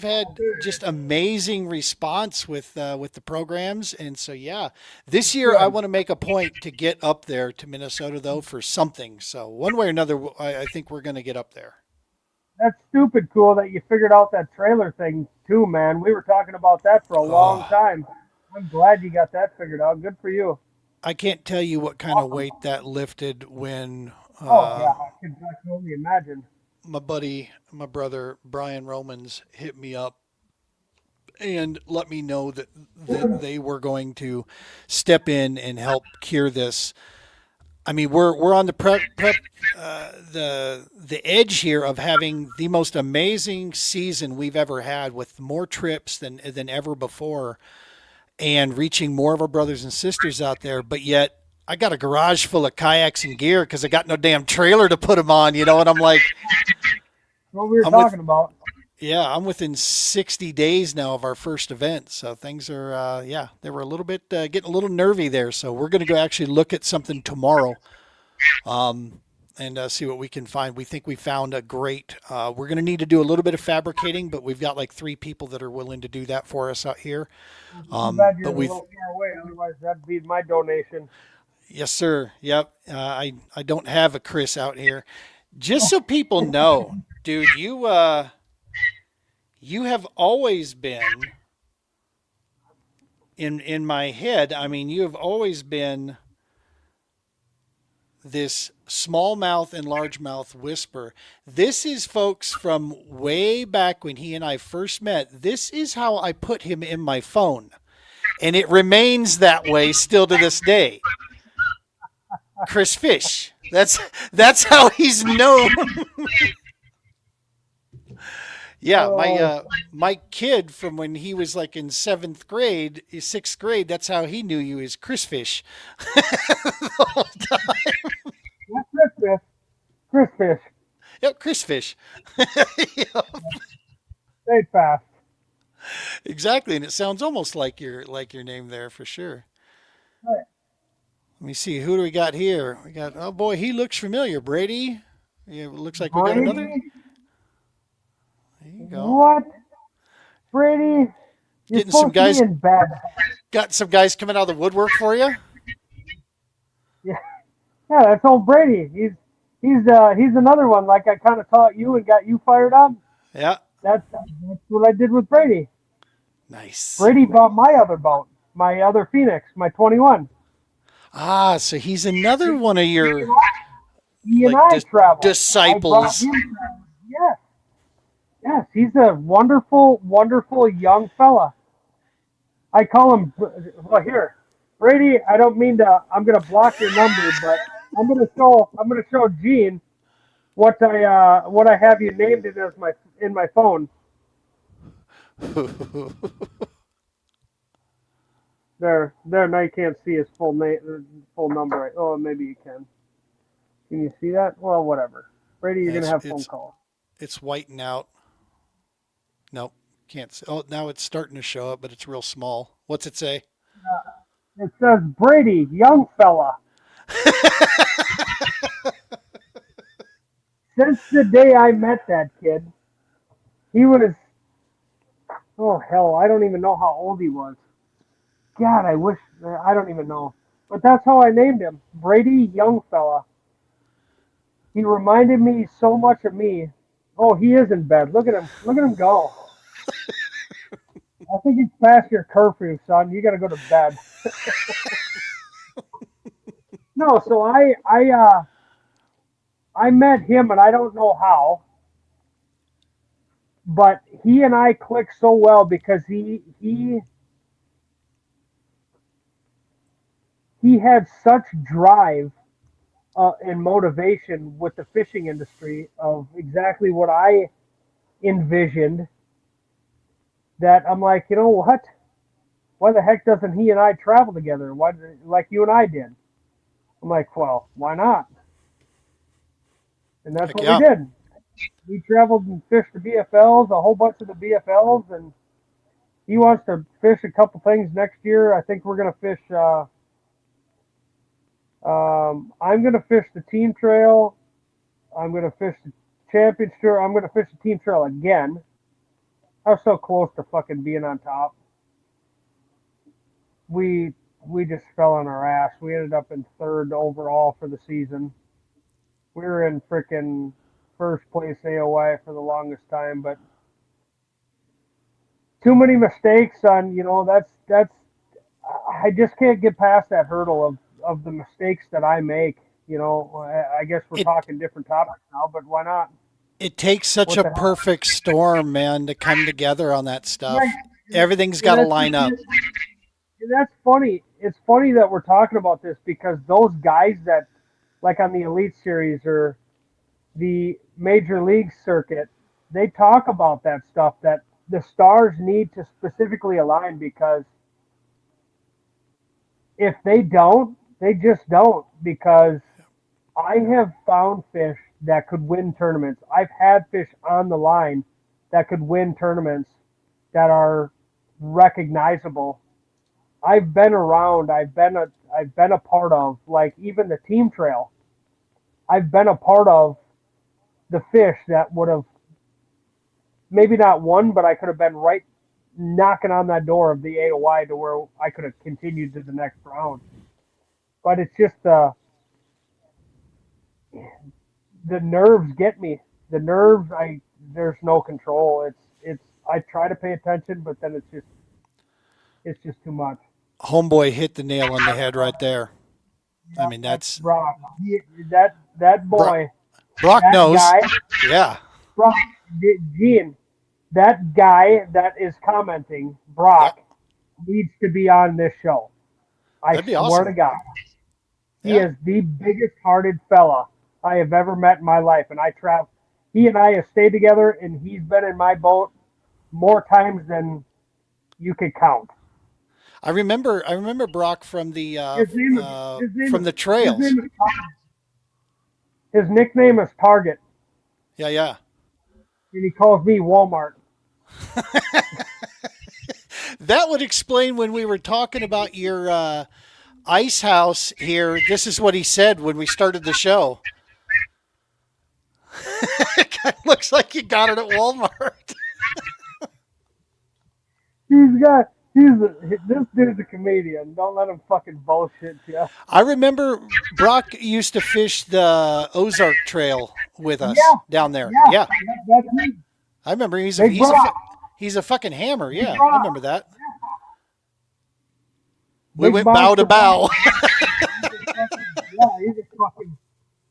had just amazing response with the programs, and so yeah, this year I want to make a point to get up there to Minnesota though for something. So one way or another, I think we're going to get up there. That's stupid cool that you figured out that trailer thing too, man. We were talking about that for a long Oh, time. I'm glad you got that figured out. Good for you. I can't tell you what kind of weight that lifted when Oh yeah, I can only imagine. my brother Brian Romans hit me up and let me know that they were going to step in and help cure this. I mean, we're on the the edge here of having the most amazing season we've ever had, with more trips than ever before, and reaching more of our brothers and sisters out there. But yet, I got a garage full of kayaks and gear because I got no damn trailer to put them on. And I'm like, What we were I'm with talking about. yeah, I'm within 60 days now of our first event. So things are, yeah, they were a little bit getting a little nervy there. So we're going to go actually look at something tomorrow, and see what we can find. We think we found a great, we're going to need to do a little bit of fabricating, but we've got like 3 people that are willing to do that for us out here. I'm glad you're But a we've, little far away. Otherwise, that'd be my donation. yes, sir. Yep. I don't have a Chris out here. Just so people know, dude, you have always been in my head. I mean, you have always been this smallmouth and largemouth whisper. This is, folks, from way back when he and I first met. This is how I put him in my phone, and it remains that way still to this day. Chris Fish. That's how he's known. Yeah, Oh, my kid from when he was like in 7th grade, 6th grade. That's how he knew you, is Chris Fish. The whole time. that's Chris Fish. Chris Fish. Yep, Chris Fish. Yeah, Stay fast. exactly, and it sounds almost like your name there for sure. Right. Let me see, who do we got here? We got, oh boy, he looks familiar. Brady. Yeah, it looks like we got another. Brady? There you go. What? Brady? You're Getting some supposed to be guys, in bed. got some guys coming out of the woodwork for you. Yeah, yeah, that's old Brady. He's another one. Like I kind of taught you and got you fired up. Yeah, That's what I did with Brady. nice. Brady bought my other boat, my other Phoenix, my 21. Ah, so he's another one of your He and like I traveled. I brought disciples. him. Yes, yes, he's a wonderful, wonderful young fella. I call him. Well, here, Brady. I don't mean to. I'm going to block your number, but I'm going to show. I'm going to show Gene what I have you named it as in my phone. There. Now you can't see his full name, full number. Oh, maybe you can. Can you see that? Well, whatever. Brady, you're Yeah, gonna have phone calls. it's whiting out. Nope, can't see. Oh, now it's starting to show up, but it's real small. What's it say? It says Brady, young fella. Since the day I met that kid, he was, oh hell, I don't even know how old he was. God, I don't even know. But that's how I named him, Brady Youngfella. He reminded me so much of me. Oh, he is in bed. Look at him go. I think it's past your curfew, son. You got to go to bed. No, so I met him, and I don't know how, but he and I clicked so well because he had such drive and motivation with the fishing industry of exactly what I envisioned. That I'm like, you know what? Why the heck doesn't he and I travel together? Why, like you and I did? I'm like, well, why not? And that's Heck what we yeah. did. We traveled and fished the BFLs, a whole bunch of the BFLs, and he wants to fish a couple things next year. I think we're gonna fish. I'm gonna fish the team trail. I'm gonna fish the championship. I'm gonna fish the team trail again. I was so close to fucking being on top. We we just fell on our ass. We ended up in third overall for the season. We were in freaking first place AOY for the longest time, but too many mistakes on, that's I just can't get past that hurdle of the mistakes that I make. I guess we're It talking different topics now, but why not? it takes such What a the hell? perfect storm, man, to come together on that Right. stuff. Everything's got And to that's line up. and that's funny. It's funny that we're talking about this because those guys that, like on the Elite Series or the Major League circuit, they talk about that stuff that the stars need to specifically align because if they don't, they just don't. Because I have found fish that could win tournaments. I've had fish on the line that could win tournaments that are recognizable. I've been around. I've been a part of, like, even the team trail. I've been a part of the fish that would have maybe not won, but I could have been right knocking on that door of the AOY to where I could have continued to the next round. But it's just the nerves get me. The nerves, I there's no control. It's I try to pay attention, but then it's just too much. Homeboy hit the nail on the head right there. I Yeah, mean, that's that's Brock. That Brock, boy, Brock that knows. guy, Yeah. Brock, Gene, that guy that is commenting, Yep. Brock, needs to be on this show. I That'd be swear to awesome. God, he Yeah. is the biggest hearted fella I have ever met in my life, and I travel. He and I have stayed together, and he's been in my boat more times than you could count. I remember Brock from the His name is his name from is the his trails. name is his nickname is Target, Yeah, yeah. and he calls me Walmart. That would explain when we were talking about your ice house here. This is what he said when we started the show. It kinda looks like you got it at Walmart. This dude's a comedian. Don't let him fucking bullshit you. I remember Brock used to fish the Ozark Trail with Yeah, us down there. yeah, Yeah, that's me. I remember. Big Brock, He's a fucking hammer. Big Yeah, I Brock, remember that. We Big went bow to Monster Brock. bow. Yeah,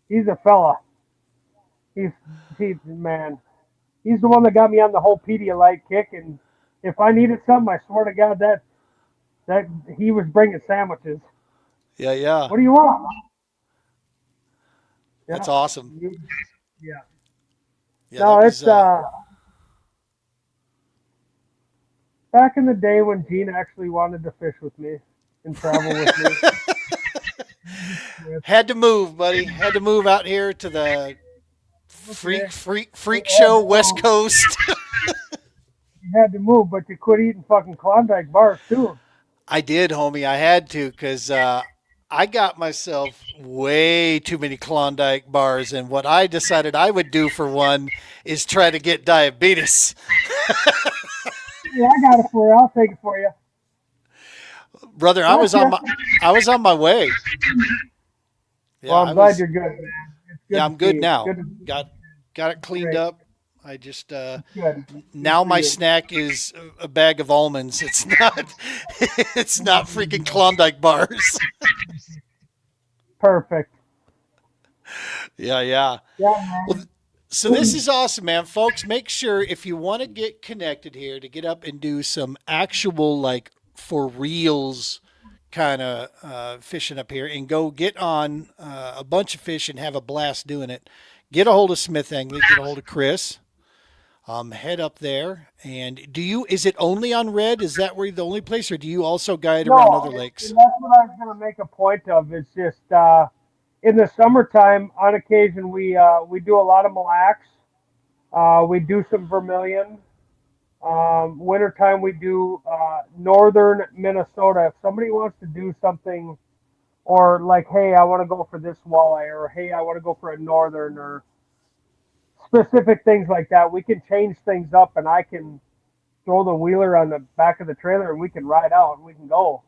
he's a fella. He's he's man. He's the one that got me on the whole Pedialyte kick, and if I needed something, I swear to God that he was bringing sandwiches. Yeah, yeah. What do you want? That's Yeah, awesome. yeah. Yeah, No, that was. it's back in the day when Gene actually wanted to fish with me and travel with me. Had to move, buddy. Had to move out here to the freak Yeah, show so West Coast. you had to move, but you quit eating fucking Klondike bars too. I did, homie. I had to because I got myself way too many Klondike bars, and what I decided I would do for one is try to get diabetes. Yeah, I got it for you. I'll take it for you. Brother, I was on my way. Yeah, Well, I'm I glad was, you're good, man. It's good yeah, to I'm good see. now. Good to, Got it cleaned Great. up. I just good. now for my you. snack is a bag of almonds. It's not it's not freaking Klondike bars. Perfect. Yeah, yeah. Yeah, man. Well, so this is awesome, man. Folks, make sure if you want to get connected here to get up and do some actual like for reals kind of fishing up here and go get on a bunch of fish and have a blast doing it. Get a hold of Smith Angling, get a hold of Chris. Head up there. And is it only on Red? Is that where the only place, or do you also guide around other lakes? and that's what I was going to make a point of. It's just in the summertime, on occasion, we do a lot of Mille Lacs. We do some Vermilion. Wintertime, we do northern Minnesota. If somebody wants to do something, or like, hey, I want to go for this walleye, or hey, I want to go for a northern, or specific things like that, we can change things up, and I can throw the wheeler on the back of the trailer, and we can ride out, and we can go.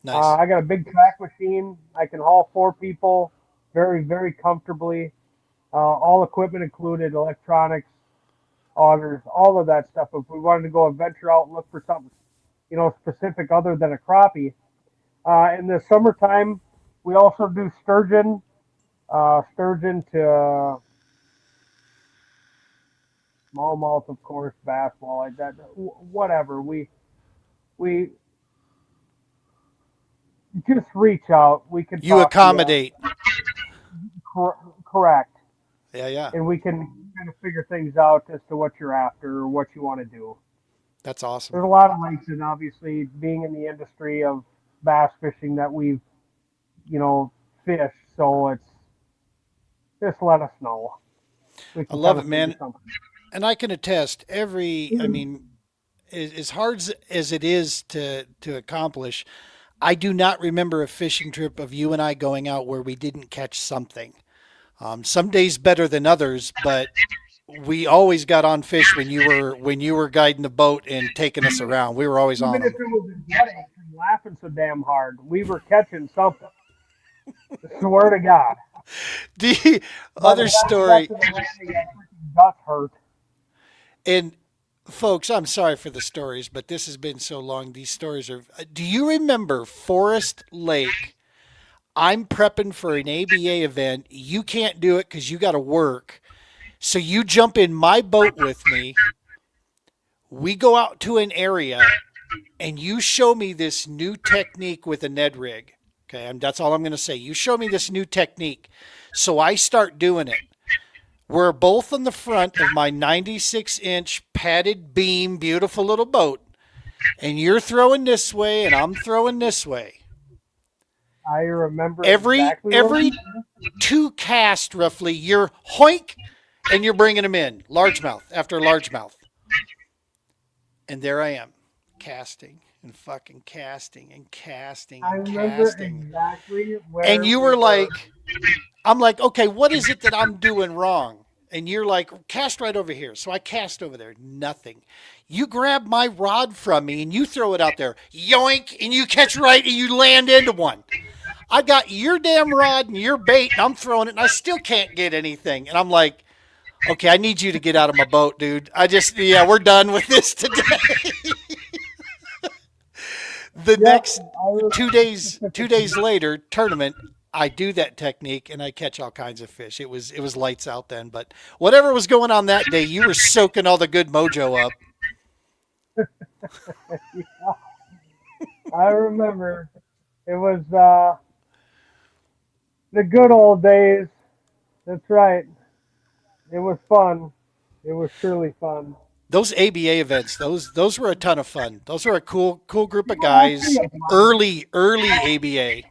Nice. I got a big track machine. I can haul 4 people very, very comfortably. All equipment included, electronics, augers, all of that stuff. If we wanted to go and venture out and look for something, specific other than a crappie. In the summertime, we also do sturgeon to smallmouth, of course, bass, walleye, that, whatever. We just reach out. We can You talk to accommodate. correct, Yeah, yeah. and we can kind of figure things out as to what you're after or what you want to do. That's awesome. There's a lot of lakes, and obviously, being in the industry of bass fishing, that we've fished. So it's just let us know. We I can love kind it, of man. figure something. And I can attest I mean, as hard as it is to accomplish, I do not remember a fishing trip of you and I going out where we didn't catch something. Some days better than others, but we always got on fish when you were guiding the boat and taking us around. We were always on Even if them. it was a headache and laughing so damn hard, we were catching something. I swear to God. The But other when I story, got to the landing, my freaking guts hurt. and folks, I'm sorry for the stories, but this has been so long. These stories are. Do you remember Forest Lake? I'm prepping for an ABA event. You can't do it because you got to work. So you jump in my boat with me. We go out to an area, and you show me this new technique with a Ned rig. Okay, that's all I'm going to say. You show me this new technique. So I start doing it. We're both on the front of my 96-inch padded beam, beautiful little boat. And you're throwing this way, and I'm throwing this way. I remember Every exactly every 2 casts roughly, you're hoink, and you're bringing them in, largemouth after largemouth. And there I am, casting and fucking casting and casting I and remember casting. exactly where And you we were like, I'm like, okay, what is it that I'm doing wrong? And you're like, cast right over here. So I cast over there, nothing. You grab my rod from me and you throw it out there, yoink, and you catch right and you land into one. I got your damn rod and your bait, and I'm throwing it, and I still can't get anything. And I'm like, okay, I need you to get out of my boat, dude. We're done with this today. The next 2 days later, tournament, I do that technique and I catch all kinds of fish. It was lights out then, but whatever was going on that day, you were soaking all the good mojo up. I remember it was the good old days. That's right. It was fun. It was truly fun. Those ABA events, those were a ton of fun. Those were a cool group of guys. Early ABA.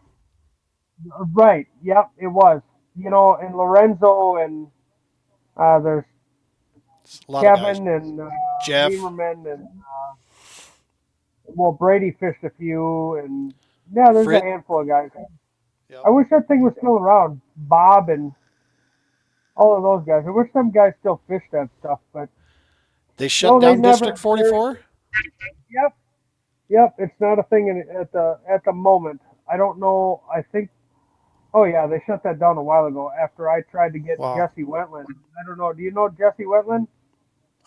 Right. Yep, it was. And Lorenzo and there's It's a lot of guys. Kevin and Jeff, Beamerman and well, Brady fished a few, and yeah, there's a Frit. handful of guys. Yep. I wish that thing was still around. Bob and all of those guys. I wish some guys still fished that stuff, but They shut no, they down never. District 44. Yep, yep. It's not a thing at the moment. I don't know. I think. Oh yeah, they shut that down a while ago after I tried to get Wow. Jesse Wetland. I don't know. Do you know Jesse Wetland?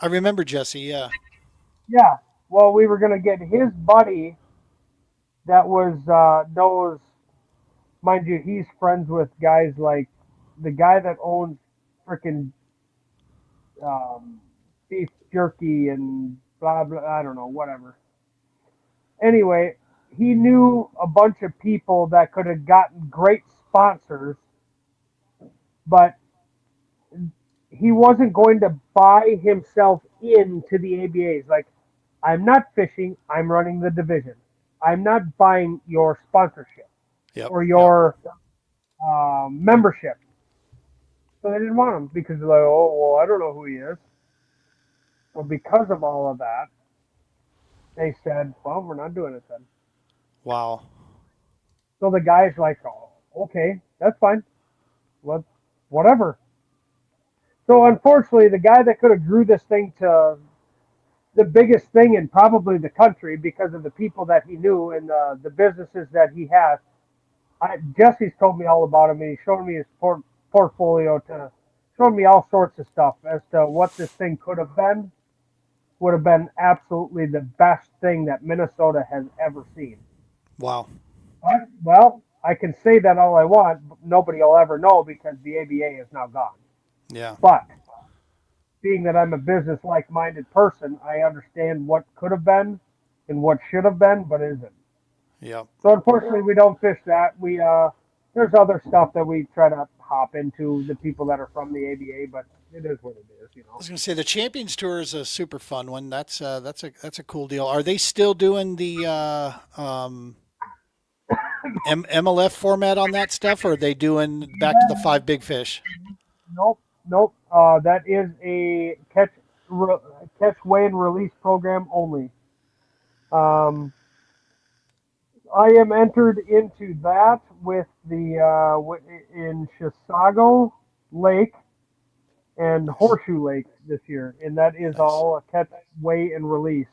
I remember Jesse. Yeah. Yeah. Well, we were gonna get his buddy that was knows, mind you, he's friends with guys like the guy that owns freaking beef jerky and blah blah. I don't know, whatever. Anyway, he knew a bunch of people that could have gotten great sponsors, but he wasn't going to buy himself into the ABAs. Like, I'm not fishing. I'm running the division. I'm not buying your sponsorship Yep. or Yep. your membership. So they didn't want him because they're like, oh, well, I don't know who he is. Well, because of all of that, they said, well, we're not doing it then. Wow. So the guy's like, oh, okay, that's fine. Well, whatever. So unfortunately, the guy that could have grew this thing to the biggest thing in probably the country because of the people that he knew and the businesses that he has. Jesse's told me all about him, and he's shown me his portfolio showing me all sorts of stuff as to what this thing could have been. Would have been absolutely the best thing that Minnesota has ever seen. Wow. Well, I can say that all I want, but nobody will ever know because the ABA is now gone. Yeah. But being that I'm a business like-minded person, I understand what could have been and what should have been, but isn't. Yep. So unfortunately, we don't fish that. There's other stuff that we try to hop into, the people that are from the ABA, but it is what it is, I was going to say the Champions Tour is a super fun one. That's a cool deal. Are they still doing the MLF format on that stuff, or are they doing back to the five big fish? Nope, nope. That is a catch, weigh, and release program only. Um, I am entered into that with the in Chisago Lake and Nice. Horseshoe Lake this year, and that is Nice. all a catch, weigh, and release.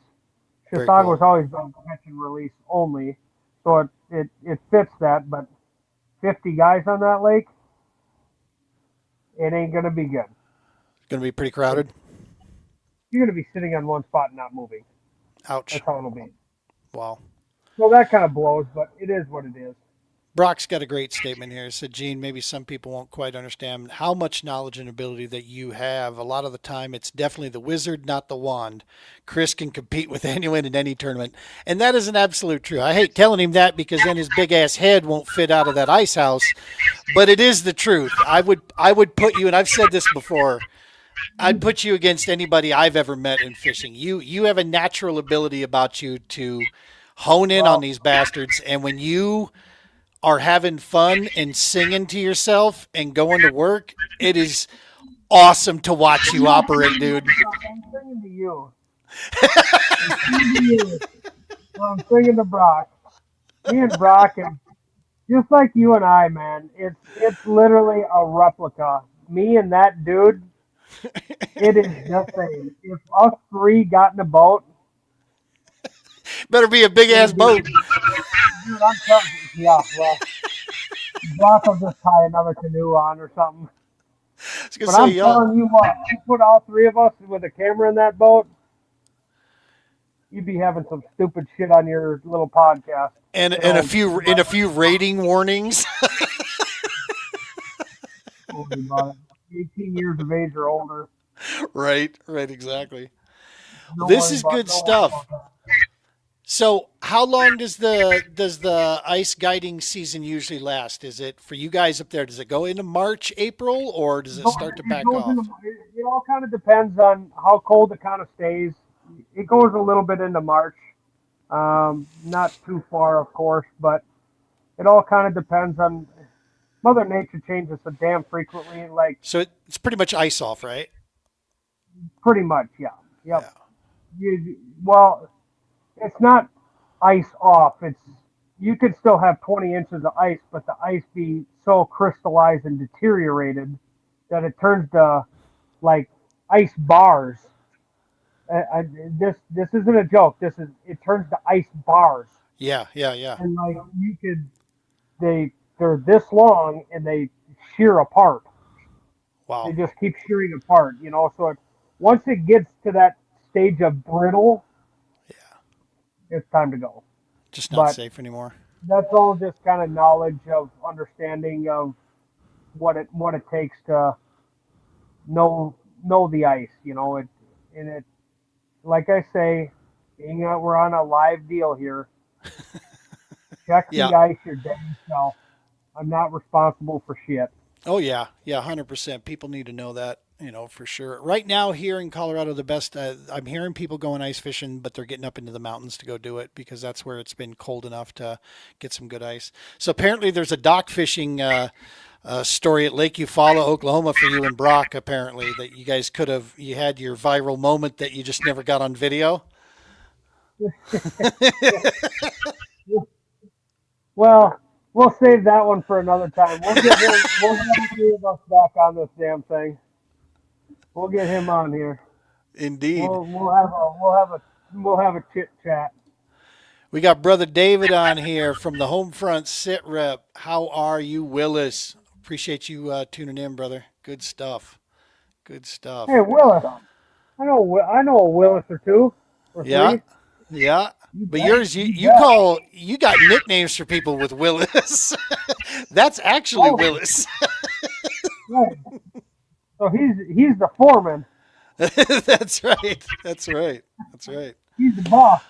Very Chisago's cool. always been catch and release only, so it fits that. But 50 guys on that lake, it ain't gonna be good. Going to be pretty crowded. You're gonna be sitting on one spot and not moving. Ouch. That's how it'll be. Wow. So that kind of blows, but it is what it is. Brock's got a great statement here. He said, Gene, maybe some people won't quite understand how much knowledge and ability that you have. A lot of the time, it's definitely the wizard, not the wand. Chris can compete with anyone in any tournament. And that is an absolute truth. I hate telling him that because then his big ass head won't fit out of that ice house. But it is the truth. I would put you, and I've said this before, I'd put you against anybody I've ever met in fishing. You have a natural ability about you to hone in on Well, these bastards. And when you are having fun and singing to yourself and going to work, it is awesome to watch you operate, dude. I'm singing to you. I'm singing to you. Well, I'm singing to Brock. Me and Brock, and just like you and I, man, it's literally a replica. Me and that dude, it is the same. If us three got in a boat, Better be a big it ass would be, boat. dude, I'm telling you, yeah, well, Brock will just tie another canoe on or something. I was gonna But say, I'm telling you what, you put all three of us with a camera in that boat, you'd be having some stupid shit on your little podcast. and You and a know, few rating warnings. totally about it. 18 years of age or older. Right, exactly. Well, Don't this worry is about good don't worry stuff. about that. So, how long does the ice guiding season usually last? Is it for you guys up there? Does it go into March, April, or does it start to It back goes into, off? it all kind of depends on how cold it kind of stays. It goes a little bit into March. Not too far, of course, but it all kind of depends on Mother Nature changes so damn frequently. Like So it's pretty much ice off, right? pretty much, yeah. Yep. Yeah. Well, it's not ice off. It's you could still have 20 inches of ice, but the ice be so crystallized and deteriorated that it turns to like ice bars. This isn't a joke. It turns to ice bars, Yeah. Yeah. Yeah. and like you could they're this long and they shear apart. They Wow. just keep shearing apart, you know. So once it gets to that stage of brittle, Yeah. it's time to go. Just not But safe anymore. that's all just kind of knowledge of understanding of what it takes to know the ice. You know it, and it like I say, being that we're on a live deal here, check the Yeah. ice your damn self. I'm not responsible for shit. Oh yeah. Yeah. 100%. People need to know that. For sure. Right now here in Colorado, the best I'm hearing people going ice fishing, but they're getting up into the mountains to go do it because that's where it's been cold enough to get some good ice. So apparently there's a dock fishing story at Lake Eufaula, Oklahoma for you and Brock. Apparently that you guys you had your viral moment that you just never got on video. Well, we'll save that one for another time. We'll get the three of us back on this damn thing. We'll get him on here. Indeed. We'll have a chit chat. We got brother David on here from the Homefront Sit Rep. How are you, Willis? Appreciate you tuning in, brother. Good stuff. Good stuff. Hey Willis, I know a Willis or two or Yeah, three. yeah. You But bet. yours, you got nicknames for people with Willis. That's actually Oh, Willis. right. So he's the foreman. That's right. That's right. That's right. He's the boss.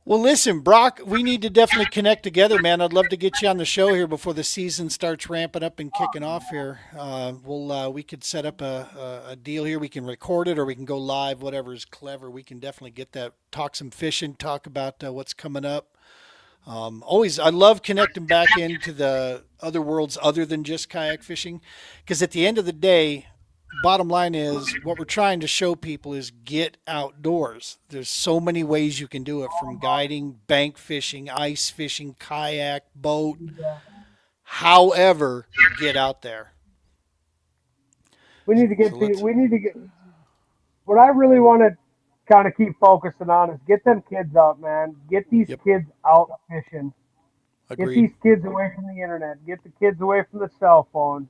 Well, listen, Brock, we need to definitely connect together, man. I'd love to get you on the show here before the season starts ramping up and kicking off here. We could set up a deal here. We can record it or we can go live, whatever is clever. We can definitely get that, talk some fishing, talk about what's coming up. I love connecting back into the other worlds other than just kayak fishing, because at the end of the day, bottom line is what we're trying to show people is get outdoors. There's so many ways you can do it, from guiding, bank fishing, ice fishing, kayak, boat. However, get out there. We need to get So let's- we need to get what I really want to kind of keep focusing on is get them kids out, man. Get these Yep. kids out fishing. Get Agreed. these kids away from the internet. Get the kids away from the cell phone.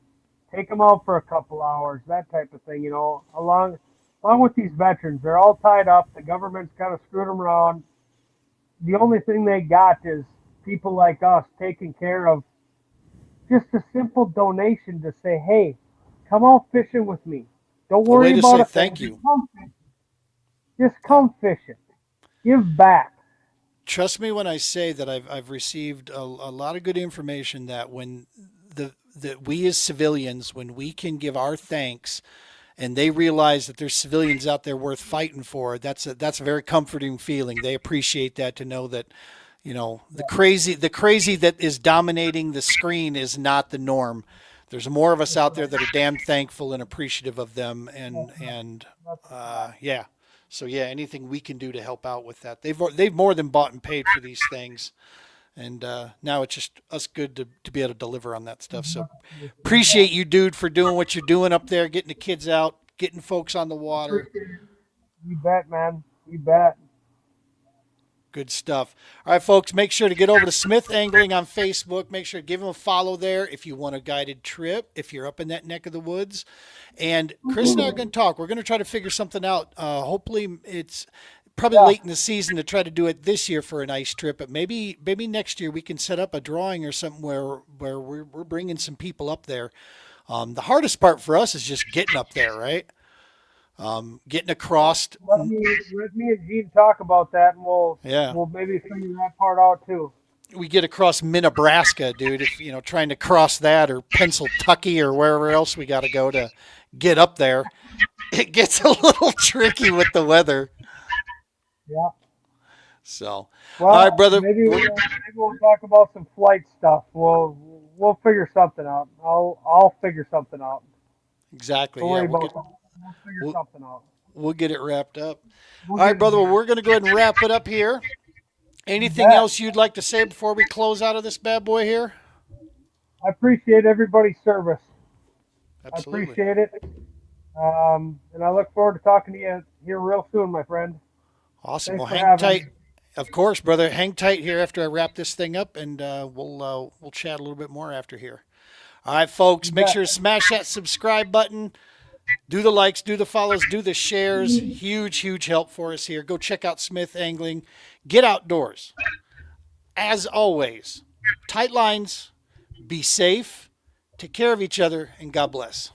Take them out for a couple hours, that type of thing. You know, along with these veterans, they're all tied up. The government's kind of screwed them around. The only thing they got is people like us taking care of just a simple donation to say, hey, come out fishing with me. Don't A way worry to about say a thing. thank you. Just come fishing. Just come fishing. Give back. Trust me when I say that I've received a lot of good information that when that we as civilians, when we can give our thanks and they realize that there's civilians out there worth fighting for, that's a very comforting feeling. They appreciate that, to know that, the crazy that is dominating the screen is not the norm. There's more of us out there that are damn thankful and appreciative of them. Yeah. So yeah, anything we can do to help out with that. They've more than bought and paid for these things. And now it's just us good to be able to deliver on that stuff. So appreciate you, dude, for doing what you're doing up there, getting the kids out, getting folks on the water. You bet, man. You bet. Good stuff. All right, folks, make sure to get over to Smith Angling on Facebook. Make sure to give them a follow there if you want a guided trip, if you're up in that neck of the woods. And Chris and I are going to talk. We're going to try to figure something out. Hopefully it's probably late in the season to try to do it this year for a nice trip, but maybe next year we can set up a drawing or something where we're bringing some people up there. The hardest part for us is just getting up there, right? Getting across. Let me and Gene talk about that, and Yeah. we'll maybe figure that part out too. We get across Nebraska, dude. If trying to cross that, or Pennsylvania, or wherever else we got to go to get up there, it gets a little tricky with the weather. Yeah. So, Well, all right, brother. Maybe we'll talk about some flight stuff. We'll we'll figure something out. I'll figure something out. Exactly. Don't Yeah, worry we'll about get, that. We'll figure we'll, something out. we'll get it wrapped up. We'll All right, get brother. Well, we're going to go ahead and wrap it up here. Anything that. else you'd like to say before we close out of this bad boy here? I appreciate everybody's service. I Absolutely. appreciate it. And I look forward to talking to you here real soon, my friend. Awesome. Thanks Well, for hang having tight. me. Of course, brother. Hang tight here after I wrap this thing up, and we'll chat a little bit more after here. All right, folks. Make bet. sure to smash that subscribe button. Do the likes, do the follows, do the shares. Huge help for us here. Go check out Smith Angling. Get outdoors. As always, tight lines. Be safe. Take care of each other, and God bless.